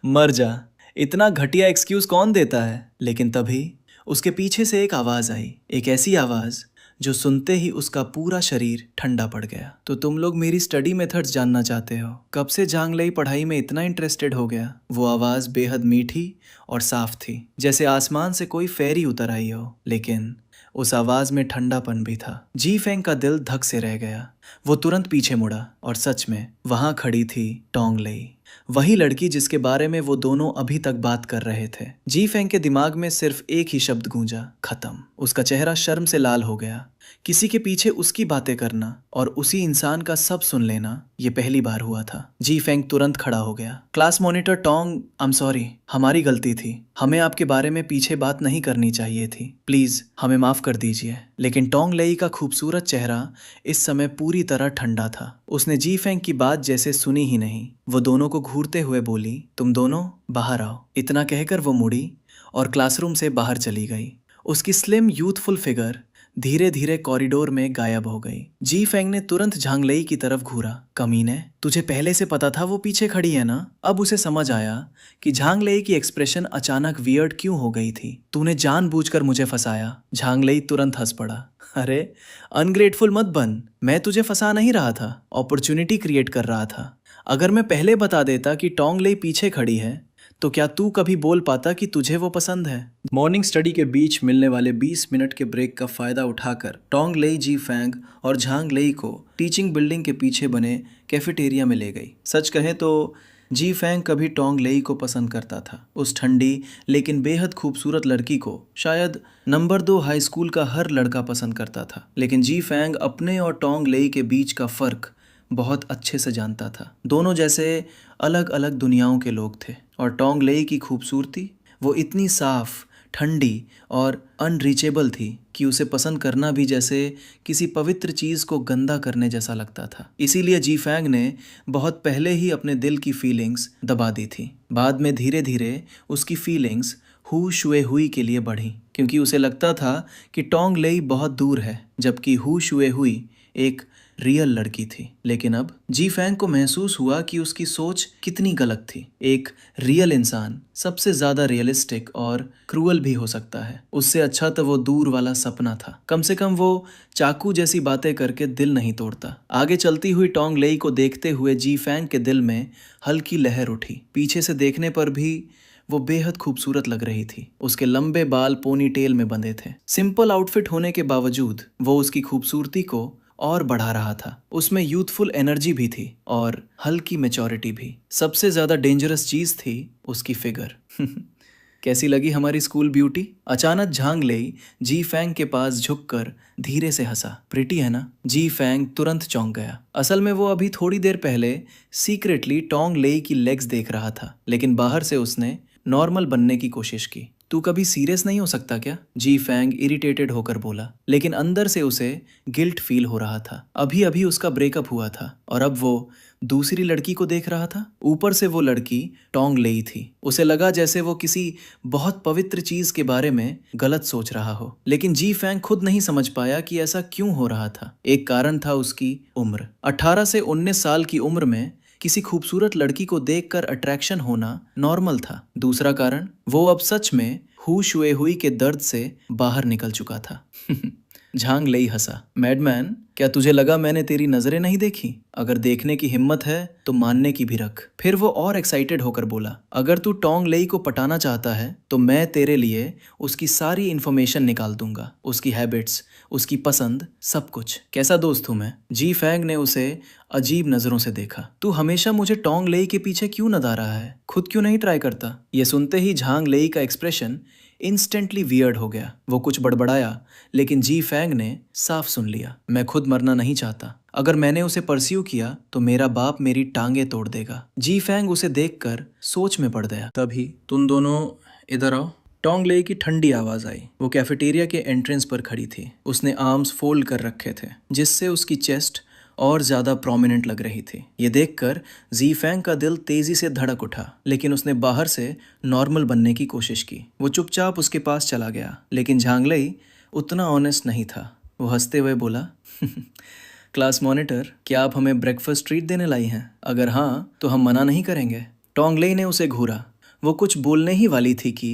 मर जा, इतना घटिया एक्सक्यूज कौन देता है? लेकिन तभी उसके पीछे से एक आवाज आई, एक ऐसी आवाज जो सुनते ही उसका पूरा शरीर ठंडा पड़ गया। तो तुम लोग मेरी स्टडी मेथड्स जानना चाहते हो? कब से झांगलेई पढ़ाई में इतना इंटरेस्टेड हो गया? वो आवाज बेहद मीठी और साफ थी, जैसे आसमान से कोई फेरी उतर आई हो। लेकिन उस आवाज में ठंडापन भी था। जी फेंग का दिल धक से रह गया। वो तुरंत पीछे मुड़ा और सच में वहां खड़ी थी टोंगलेई, वही लड़की जिसके बारे में वो दोनों अभी तक बात कर रहे थे। जी फेंग के दिमाग में सिर्फ एक ही शब्द गूंजा, खत्म। उसका चेहरा शर्म से लाल हो गया। किसी के पीछे उसकी बातें करना और उसी इंसान का सब सुन लेना, ये पहली बार हुआ था। जी फेंग तुरंत खड़ा हो गया। Class monitor Tong, I am sorry, हमारी गलती थी। हमें आपके बारे में पीछे बात नहीं करनी चाहिए थी। प्लीज हमें माफ कर दीजिए। लेकिन टोंगलेई का खूबसूरत चेहरा इस समय पूरी तरह ठंडा था। उसने जी फेंग की बात जैसे सुनी ही नहीं। वो दोनों को घूरते हुए बोली, तुम दोनों बाहर आओ। इतना कहकर वो मुड़ी और क्लासरूम से बाहर चली गई। उसकी स्लिम यूथफुल फिगर धीरे धीरे कॉरिडोर में गायब हो गई। जी फेंग ने तुरंत झांगलेई की तरफ घूरा। कमीने, तुझे पहले से पता था वो पीछे खड़ी है ना? अब उसे समझ आया कि झांगलेई की एक्सप्रेशन अचानक वियर्ड क्यों हो गई थी। तूने जानबूझकर मुझे फंसाया। झांगलेई तुरंत हंस पड़ा। अरे अनग्रेटफुल मत बन, मैं तुझे फंसा नहीं रहा था, अपॉर्चुनिटी क्रिएट कर रहा था। अगर मैं पहले बता देता कि टोंगलेई पीछे खड़ी है तो क्या तू कभी बोल पाता कि तुझे वो पसंद है? मॉर्निंग स्टडी के बीच मिलने वाले 20 मिनट के ब्रेक का फायदा उठाकर टोंगलेई जी फेंग और झांगलेई को टीचिंग बिल्डिंग के पीछे बने कैफेटेरिया में ले गई। सच कहें तो जी फैंग कभी टोंग लेई को पसंद करता था, उस ठंडी लेकिन बेहद खूबसूरत लड़की को शायद नंबर 2 हाई स्कूल का हर लड़का पसंद करता था। लेकिन जी फैंग अपने और टोंग लेई के बीच का फर्क बहुत अच्छे से जानता था। दोनों जैसे अलग अलग दुनियाओं के लोग थे और टोंग लेई की खूबसूरती वो इतनी साफ, ठंडी और अनरीचेबल थी कि उसे पसंद करना भी जैसे किसी पवित्र चीज़ को गंदा करने जैसा लगता था। इसीलिए जी फैंग ने बहुत पहले ही अपने दिल की फीलिंग्स दबा दी थी। बाद में धीरे धीरे उसकी फीलिंग्स हु शुए हुई के लिए बढ़ी, क्योंकि उसे लगता था कि टोंग लेई बहुत दूर है, जबकि हु शुए हुई एक रियल लड़की थी। लेकिन अब जी फैंग को महसूस हुआ कि उसकी सोच कितनी गलत थी। एक रियल इंसान सबसे ज्यादा रियलिस्टिक और क्रूअल भी हो सकता है। उससे अच्छा तो वो दूर वाला सपना था। कम से कम वो चाकू जैसी बातें करके दिल नहीं तोड़ता। आगे चलती हुई टोंग लेई को देखते हुए जी फैंग के दिल में हल्की लहर उठी। पीछे से देखने पर भी वो बेहद खूबसूरत लग रही थी। उसके लंबे बाल पोनी टेल में बंधे थे। सिंपल आउटफिट होने के बावजूद वो उसकी खूबसूरती को और बढ़ा रहा था। उसमें यूथफुल एनर्जी भी थी और हल्की मैच्योरिटी भी। सबसे ज्यादा डेंजरस चीज थी उसकी फिगर। कैसी लगी हमारी स्कूल ब्यूटी? अचानक झांग लेई जी फैंग के पास झुककर धीरे से हंसा। प्रिटी है ना? जी फैंग तुरंत चौंक गया। असल में वो अभी थोड़ी देर पहले सीक्रेटली टोंग लेई की लेग्स देख रहा था, लेकिन बाहर से उसने नॉर्मल बनने की कोशिश की। तू कभी सीरियस नहीं हो सकता क्या? जी फैंग इरिटेटेड होकर बोला, लेकिन अंदर से उसे गिल्ट फील हो रहा था। अभी अभी उसका ब्रेकअप हुआ था और अब वो दूसरी लड़की को देख रहा था। ऊपर से वो लड़की टोंग लेई थी। उसे लगा जैसे वो किसी बहुत पवित्र चीज के बारे में गलत सोच रहा हो। लेकिन जी फैंग खुद नहीं समझ पाया कि ऐसा क्यों हो रहा था। एक कारण था उसकी उम्र। 18 से 19 साल की उम्र में किसी खूबसूरत लड़की को देखकर अट्रैक्शन होना नॉर्मल था। दूसरा कारण, वो अब सच में हु शुए हुई के दर्द से बाहर निकल चुका था। झांग लेई हंसा। मैडमैन, क्या तुझे लगा मैंने तेरी नजरें नहीं देखी? अगर देखने की हिम्मत है तो मानने की भी रख। फिर वो और एक्साइटेड होकर बोला, अगर तू टोंग लेई को पटाना चाहता है तो मैं तेरे लिए उसकी सारी इन्फॉर्मेशन निकाल दूंगा, उसकी हैबिट्स, उसकी पसंद, सब कुछ। कैसा दोस्त हूं मैं? जी फैंग ने उसे अजीब नजरों से देखा। तू हमेशा मुझे टोंग लेई के पीछे क्यों नदा रहा है? खुद क्यों नहीं ट्राई करता? ये सुनते ही झांग लेई का एक्सप्रेशन इंस्टेंटली वियर्ड हो गया। वो कुछ बड़बड़ाया, लेकिन जी फैंग ने साफ सुन लिया। मैं खुद मरना नहीं चाहता। अगर मैंने उसे परस्यू किया तो मेरा बाप मेरी टांगे तोड़ देगा। जी फैंग उसे देखकर सोच में पड़ गया। तभी, तुम दोनों इधर आओ। टोंग लेई की ठंडी आवाज आई। वो कैफेटेरिया के एंट्रेंस पर खड़ी थी। उसने आर्म्स फोल्ड कर रखे थे, जिससे उसकी चेस्ट और ज्यादा प्रोमिनेंट लग रही थी। ये देखकर जी फैंग का दिल तेजी से धड़क उठा, लेकिन उसने बाहर से नॉर्मल बनने की कोशिश की। वो चुपचाप उसके पास चला गया, लेकिन झांग लेई उतना ऑनेस्ट नहीं था। वो हंसते हुए बोला, क्लास मॉनिटर, क्या आप हमें ब्रेकफास्ट ट्रीट देने लाई हैं? अगर हाँ तो हम मना नहीं करेंगे। टोंग लेई ने उसे घूरा। वो कुछ बोलने ही वाली थी कि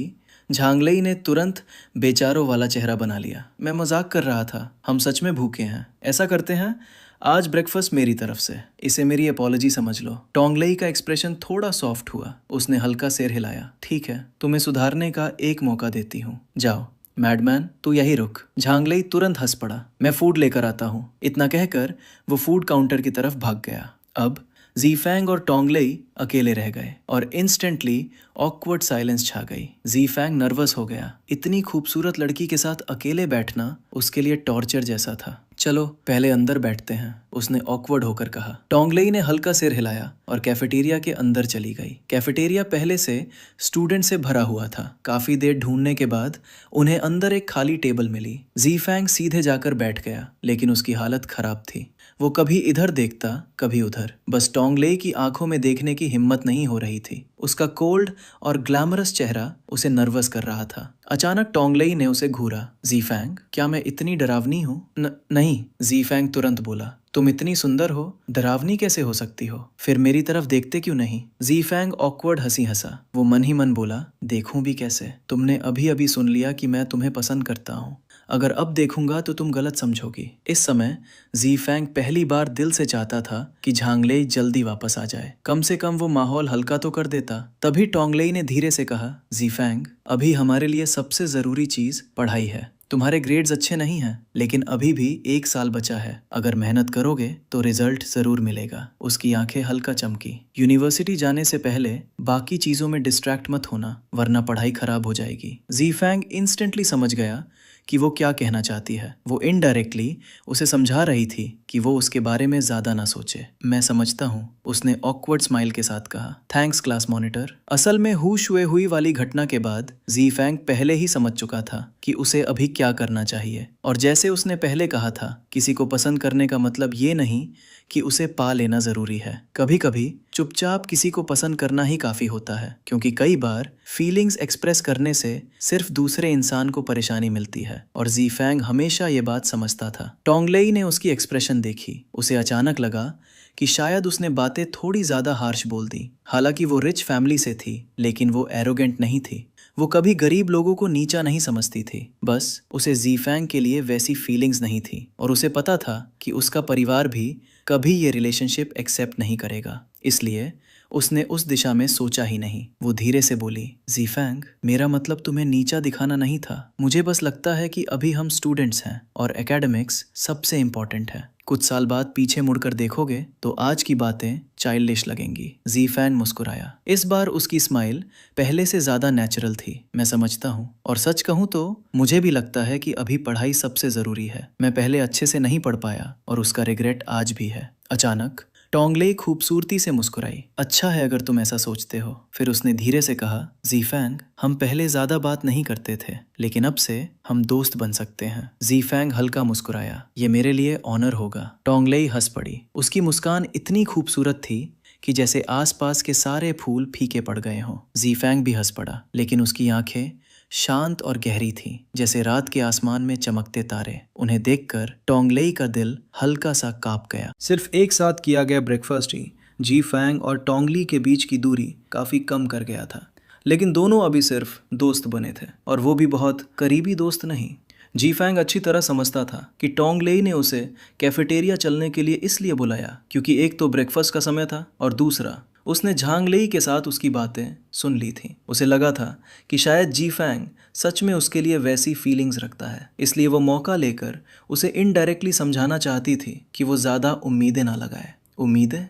झांग लेई ने तुरंत बेचारों वाला चेहरा बना लिया। मैं मजाक कर रहा था, हम सच में भूखे हैं। ऐसा करते हैं, आज ब्रेकफास्ट मेरी तरफ से, इसे मेरी अपॉलजी समझ लो। टोंग लेई का एक्सप्रेशन थोड़ा सॉफ्ट हुआ। उसने हल्का सिर हिलाया। ठीक है, तुम्हें सुधारने का एक मौका देती हूँ, जाओ। मैडमैन, तू यही रुक। झांग लेई तुरंत हंस पड़ा। मैं फूड लेकर आता हूँ। इतना कहकर वो फूड काउंटर की तरफ भाग गया। अब जी फैंग और टोंग लेई अकेले रह गए और इंस्टेंटली ऑकवर्ड साइलेंस छा गई। जी फैंग नर्वस हो गया। इतनी खूबसूरत लड़की के साथ अकेले बैठना उसके लिए टॉर्चर जैसा था। चलो पहले अंदर बैठते हैं, उसने ऑकवर्ड होकर कहा। टोंग लेई ने हल्का सिर हिलाया और कैफेटेरिया के अंदर चली गई। कैफेटेरिया पहले से स्टूडेंट से भरा हुआ था। काफी देर ढूंढने के बाद उन्हें अंदर एक खाली टेबल मिली। जी फैंग सीधे जाकर बैठ गया, लेकिन उसकी हालत खराब थी। वो कभी इधर देखता, कभी उधर। बस टोंग लेई की आंखों में देखने की हिम्मत नहीं हो रही थी। उसका कोल्ड और ग्लैमरस चेहरा उसे नर्वस कर रहा था। अचानक टोंग लेई ने उसे घूरा। जी फैंग, क्या मैं इतनी डरावनी हूँ? नहीं, जी फैंग तुरंत बोला। तुम इतनी सुंदर हो, डरावनी कैसे हो सकती हो? फिर मेरी तरफ देखते क्यों नहीं? जी फैंग ऑकवर्ड हंसी हंसा। वो मन ही मन बोला, देखूं भी कैसे? तुमने अभी अभी सुन लिया कि मैं तुम्हें पसंद करता हूँ। अगर अब देखूंगा तो तुम गलत समझोगी। इस समय जी फैंग पहली बार दिल से चाहता था कि झांग लेई जल्दी वापस आ जाए। कम से कम वो माहौल हल्का तो कर देता। तभी टोंग लेई ने धीरे से कहा, जी फैंग, अभी हमारे लिए सबसे जरूरी चीज पढ़ाई है। तुम्हारे ग्रेड्स अच्छे नहीं हैं, लेकिन अभी भी 1 साल बचा है। अगर मेहनत करोगे तो रिजल्ट जरूर मिलेगा। उसकी आंखें हल्का चमकी। यूनिवर्सिटी जाने से पहले बाकी चीजों में डिस्ट्रैक्ट मत होना, वरना पढ़ाई खराब हो जाएगी। ज़ीफैंग इंस्टेंटली समझ गया कि वो क्या कहना चाहती है। वो इनडायरेक्टली उसे समझा रही थी कि वो उसके बारे में ज्यादा ना सोचे। मैं समझता हूँ, उसने ऑकवर्ड स्माइल के साथ कहा। Thanks class monitor. असल में होश हुए हुई वाली घटना के बाद ज़ीफैंग पहले ही समझ चुका था कि उसे अभी क्या करना चाहिए। और जैसे उसने पहले कहा था, किसी को पसंद करने का मतलब ये नहीं कि उसे पा लेना जरूरी है। कभी कभी चुपचाप किसी को पसंद करना ही काफी होता है, क्योंकि कई बार फीलिंग्स एक्सप्रेस करने से सिर्फ दूसरे इंसान को परेशानी मिलती है। और ज़ीफैंग हमेशा ये बात समझता था। टोंगलेई ने उसकी एक्सप्रेशन देखी। उसे अचानक लगा कि शायद उसने बातें थोड़ी ज्यादा हार्श बोल दी। हालांकि वो रिच फैमिली से थी, लेकिन वो एरोगेंट नहीं थी। वो कभी गरीब लोगों को नीचा नहीं समझती थी। बस उसे ज़ीफैंग के लिए वैसी फीलिंग्स नहीं थी, और उसे पता था कि उसका परिवार भी कभी ये रिलेशनशिप एक्सेप्ट नहीं करेगा। इसलिए उसने उस दिशा में सोचा ही नहीं। वो धीरे से बोली, ज़ीफैंग, मेरा मतलब तुम्हें नीचा दिखाना नहीं था। मुझे बस लगता है कि अभी हम स्टूडेंट्स हैं और एकेडमिक्स सबसे इम्पोर्टेंट है। कुछ साल बाद पीछे मुड़कर देखोगे तो आज की बातें चाइल्डिश लगेंगी। ज़ीफैंग मुस्कुराया। इस बार उसकी स्माइल पहले से ज्यादा नेचुरल थी। मैं समझता हूँ, और सच कहूँ तो मुझे भी लगता है कि अभी पढ़ाई सबसे जरूरी है। मैं पहले अच्छे से नहीं पढ़ पाया और उसका रिग्रेट आज भी है। अचानक टोंगले खूबसूरती से मुस्कुराई। अच्छा है अगर तुम ऐसा सोचते हो। फिर उसने धीरे से कहा, ज़ीफैंग, हम पहले ज्यादा बात नहीं करते थे, लेकिन अब से हम दोस्त बन सकते हैं। ज़ीफैंग हल्का मुस्कुराया। ये मेरे लिए ऑनर होगा। टोंगले हंस पड़ी। उसकी मुस्कान इतनी खूबसूरत थी कि जैसे आसपास के सारे फूल फीके पड़ गए हों। ज़ीफैंग भी हंस पड़ा, लेकिन उसकी आंखें शांत और गहरी थीं, जैसे रात के आसमान में चमकते तारे। उन्हें देखकर टोंगलेई का दिल हल्का सा कांप गया। सिर्फ एक साथ किया गया ब्रेकफास्ट ही ज़ीफैंग और टोंगली के बीच की दूरी काफी कम कर गया था। लेकिन दोनों अभी सिर्फ दोस्त बने थे, और वो भी बहुत करीबी दोस्त नहीं। ज़ीफैंग अच्छी तरह समझता था कि टोंगलेई ने उसे कैफेटेरिया चलने के लिए इसलिए बुलाया क्योंकि एक तो ब्रेकफास्ट का समय था, और दूसरा उसने झांगलेई के साथ उसकी बातें सुन ली थी। उसे लगा था कि शायद ज़ीफैंग सच में उसके लिए वैसी फीलिंग्स रखता है। इसलिए वो मौका लेकर उसे इनडायरेक्टली समझाना चाहती थी कि वो ज़्यादा उम्मीदें ना लगाए। उम्मीदें?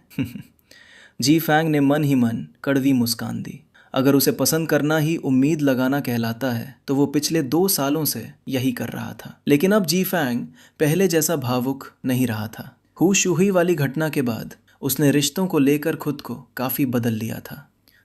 ज़ीफैंग ने मन ही मन कड़वी मुस्कान दी। अगर उसे पसंद करना ही उम्मीद लगाना कहलाता है तो वो पिछले 2 सालों से यही कर रहा था। लेकिन अब ज़ीफैंग पहले जैसा भावुक नहीं रहा था। हुई वाली घटना के बाद उसने रिश्तों को लेकर खुद को काफ़ी बदल लिया था।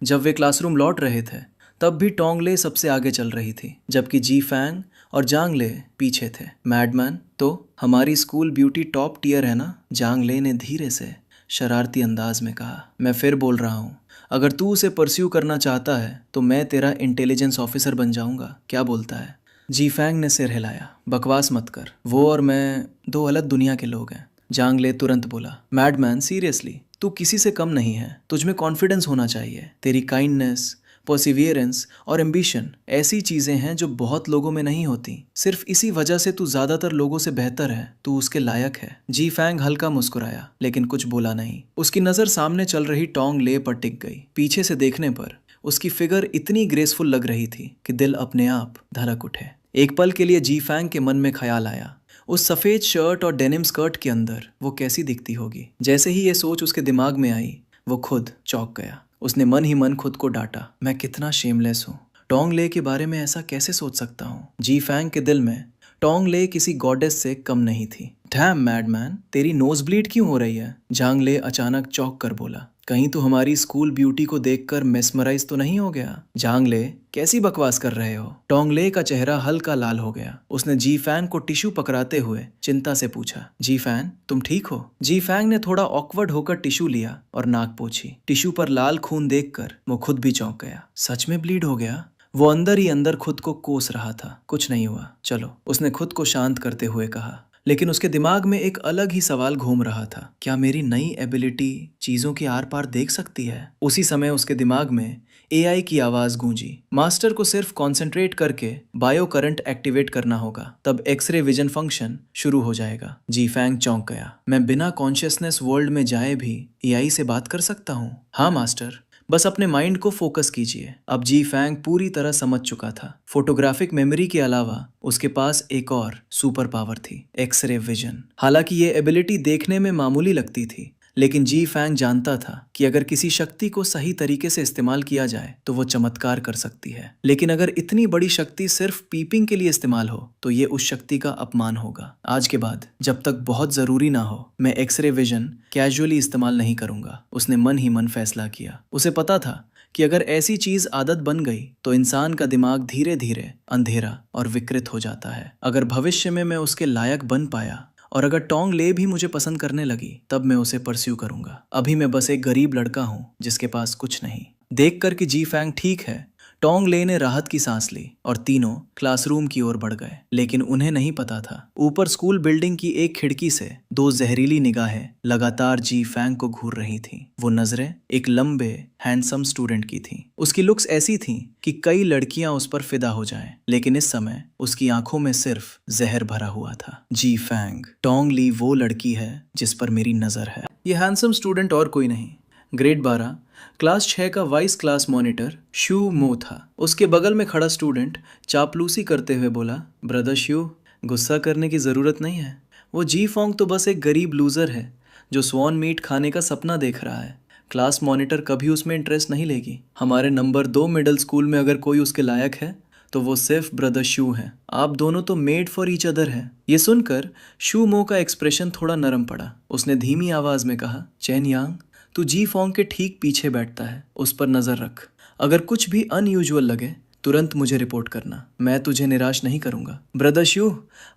जब वे क्लासरूम लौट रहे थे तब भी टोंगले सबसे आगे चल रही थी, जबकि ज़ीफैंग और जांगले पीछे थे। मैडमैन, तो हमारी स्कूल ब्यूटी टॉप टियर है ना? जांगले ने धीरे से शरारती अंदाज में कहा। मैं फिर बोल रहा हूँ, अगर तू उसे परस्यू करना चाहता है तो मैं तेरा इंटेलिजेंस ऑफिसर बन जाऊंगा। क्या बोलता है? ज़ीफैंग ने सिर हिलाया। बकवास मत कर, वो और मैं 2 अलग दुनिया के लोग हैं। जांगले तुरंत बोला, मैडमैन सीरियसली, तू किसी से कम नहीं है। तुझमें कॉन्फिडेंस होना चाहिए। तेरी काइंडनेस, पर्सिवियरेंस और एम्बिशन ऐसी चीजें हैं जो बहुत लोगों में नहीं होती। सिर्फ इसी वजह से तू ज्यादातर लोगों से बेहतर है। तू उसके लायक है। ज़ीफैंग हल्का मुस्कुराया, लेकिन कुछ बोला नहीं। उसकी नजर सामने चल रही टोंगले पर टिक गई। पीछे से देखने पर उसकी फिगर इतनी ग्रेसफुल लग रही थी कि दिल अपने आप धड़क उठे। एक पल के लिए ज़ीफैंग के मन में ख्याल आया, उस सफ़ेद शर्ट और डेनिम स्कर्ट के अंदर वो कैसी दिखती होगी। जैसे ही ये सोच उसके दिमाग में आई, वो खुद चौंक गया। उसने मन ही मन खुद को डांटा, मैं कितना शेमलेस हूँ। टोंगले के बारे में ऐसा कैसे सोच सकता हूँ? ज़ीफैंग के दिल में टोंगले किसी गॉडेस से कम नहीं थी। डैम मैडमैन, तेरी नोज ब्लीड क्यों हो रही है? जांगले अचानक चौंक कर बोला। कहीं तू हमारी स्कूल ब्यूटी को देखकर मेस्मराइज तो नहीं हो गया? जांगले, कैसी बकवास कर रहे हो? टोंगले का चेहरा हल्का लाल हो गया। उसने ज़ीफैंग को टिश्यू पकड़ाते हुए चिंता से पूछा, ज़ीफैंग, तुम ठीक हो? ज़ीफैंग ने थोड़ा ऑकवर्ड होकर टिश्यू लिया और नाक पोंछी। टिश्यू पर लाल खून देखकर वो खुद भी चौंक गया। सच में ब्लीड हो गया? वो अंदर ही अंदर खुद को कोस रहा था। कुछ नहीं हुआ, चलो, उसने खुद को शांत करते हुए कहा। लेकिन उसके दिमाग में एक अलग ही सवाल घूम रहा था, क्या मेरी नई एबिलिटी चीजों के आर पार देख सकती है? उसी समय उसके दिमाग में एआई की आवाज गूंजी, मास्टर को सिर्फ कंसंट्रेट करके बायो करंट एक्टिवेट करना होगा, तब एक्सरे विजन फंक्शन शुरू हो जाएगा। ज़ीफैंग चौंक गया। मैं बिना कॉन्शियसनेस वर्ल्ड में जाए भी एआई से बात कर सकता हूँ? हाँ मास्टर, बस अपने माइंड को फोकस कीजिए। अब जी फैंग पूरी तरह समझ चुका था। फोटोग्राफिक मेमोरी के अलावा उसके पास एक और सुपर पावर थी, एक्सरे विजन। हालांकि ये एबिलिटी देखने में मामूली लगती थी, लेकिन जी फैंग जानता था कि अगर किसी शक्ति को सही तरीके से इस्तेमाल किया जाए तो वो चमत्कार कर सकती है। लेकिन अगर इतनी बड़ी शक्ति सिर्फ पीपिंग के लिए इस्तेमाल हो तो ये उस शक्ति का अपमान होगा। आज के बाद जब तक बहुत जरूरी ना हो, मैं एक्सरे विजन कैजुअली इस्तेमाल नहीं करूंगा। उसने मन ही मन फैसला किया। उसे पता था कि अगर ऐसी चीज आदत बन गई तो इंसान का दिमाग धीरे धीरे अंधेरा और विकृत हो जाता है। अगर भविष्य में मैं उसके लायक बन पाया और अगर टोंग ले भी मुझे पसंद करने लगी, तब मैं उसे परस्यू करूंगा। अभी मैं बस एक गरीब लड़का हूं जिसके पास कुछ नहीं। देख कर कि जी फैंग ठीक है, टोंग ले ने राहत की सांस ली और तीनों क्लासरूम की ओर बढ़ गए। लेकिन उन्हें नहीं पता था, ऊपर स्कूल बिल्डिंग की एक खिड़की से दो जहरीली निगाहें लगातार जी फैंग को घूर रही थीं। वो नजरें एक लंबे हैंडसम स्टूडेंट की थीं। उसकी लुक्स ऐसी थीं कि कई लड़कियां उस पर फिदा हो जाएं। लेकिन इस समय उसकी आंखों में सिर्फ जहर भरा हुआ था। जी फैंग, टोंग ली वो लड़की है जिस पर मेरी नजर है। ये हैंडसम स्टूडेंट और कोई नहीं, ग्रेड 12 क्लास 6 का वाइस क्लास मॉनिटर शू मो था। उसके बगल में खड़ा स्टूडेंट चापलूसी करते हुए बोला, ब्रदर शू, गुस्सा करने की ज़रूरत नहीं है। वो जी फॉन्ग तो बस एक गरीब लूज़र है जो स्वॉन मीट खाने का सपना देख रहा है। क्लास मॉनिटर कभी उसमें इंटरेस्ट नहीं लेगी। हमारे नंबर 2 मिडिल स्कूल में अगर कोई उसके लायक है तो वो सिर्फ ब्रदर शू हैं। आप दोनों तो मेड फॉर ईच अदर हैं। ये सुनकर शू मो का एक्सप्रेशन थोड़ा नरम पड़ा। उसने धीमी आवाज़ में कहा, चेन यांग, तू जी फॉन्ग के ठीक पीछे बैठता है, उस पर नजर रख। अगर कुछ भी अनयूजुअल लगे तुरंत मुझे रिपोर्ट करना। मैं तुझे निराश नहीं करूंगा। ब्रदर शू,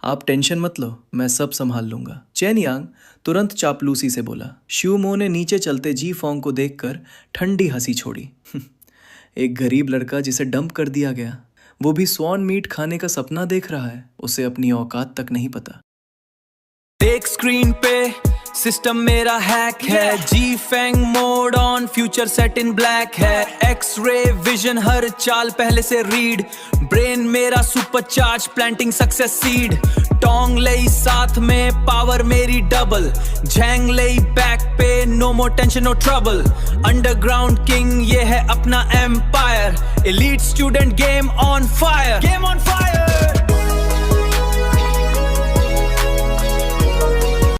आप टेंशन मत लो, मैं सब संभाल लूंगा। चेन यांग तुरंत चापलूसी से बोला। शू मो ने नीचे चलते जी फॉन्ग को देखकर ठंडी हंसी छोड़ी। एक गरीब लड़का जिसे डंप कर दिया गया, वो भी स्वॉन मीट खाने का सपना देख रहा है। उसे अपनी औकात तक नहीं पता। देख स्क्रीन पे सिस्टम मेरा हैक है। जी fang mode on, future set in black है। एक्स-रे विजन हर चाल पहले से रीड। ब्रेन मेरा supercharge, planting success seed. Tong Lei साथ में, पावर मेरी डबल। झैंग लेई बैक पे, no more tension no trouble. Underground king ये है अपना empire. Elite student game on fire, game on fire.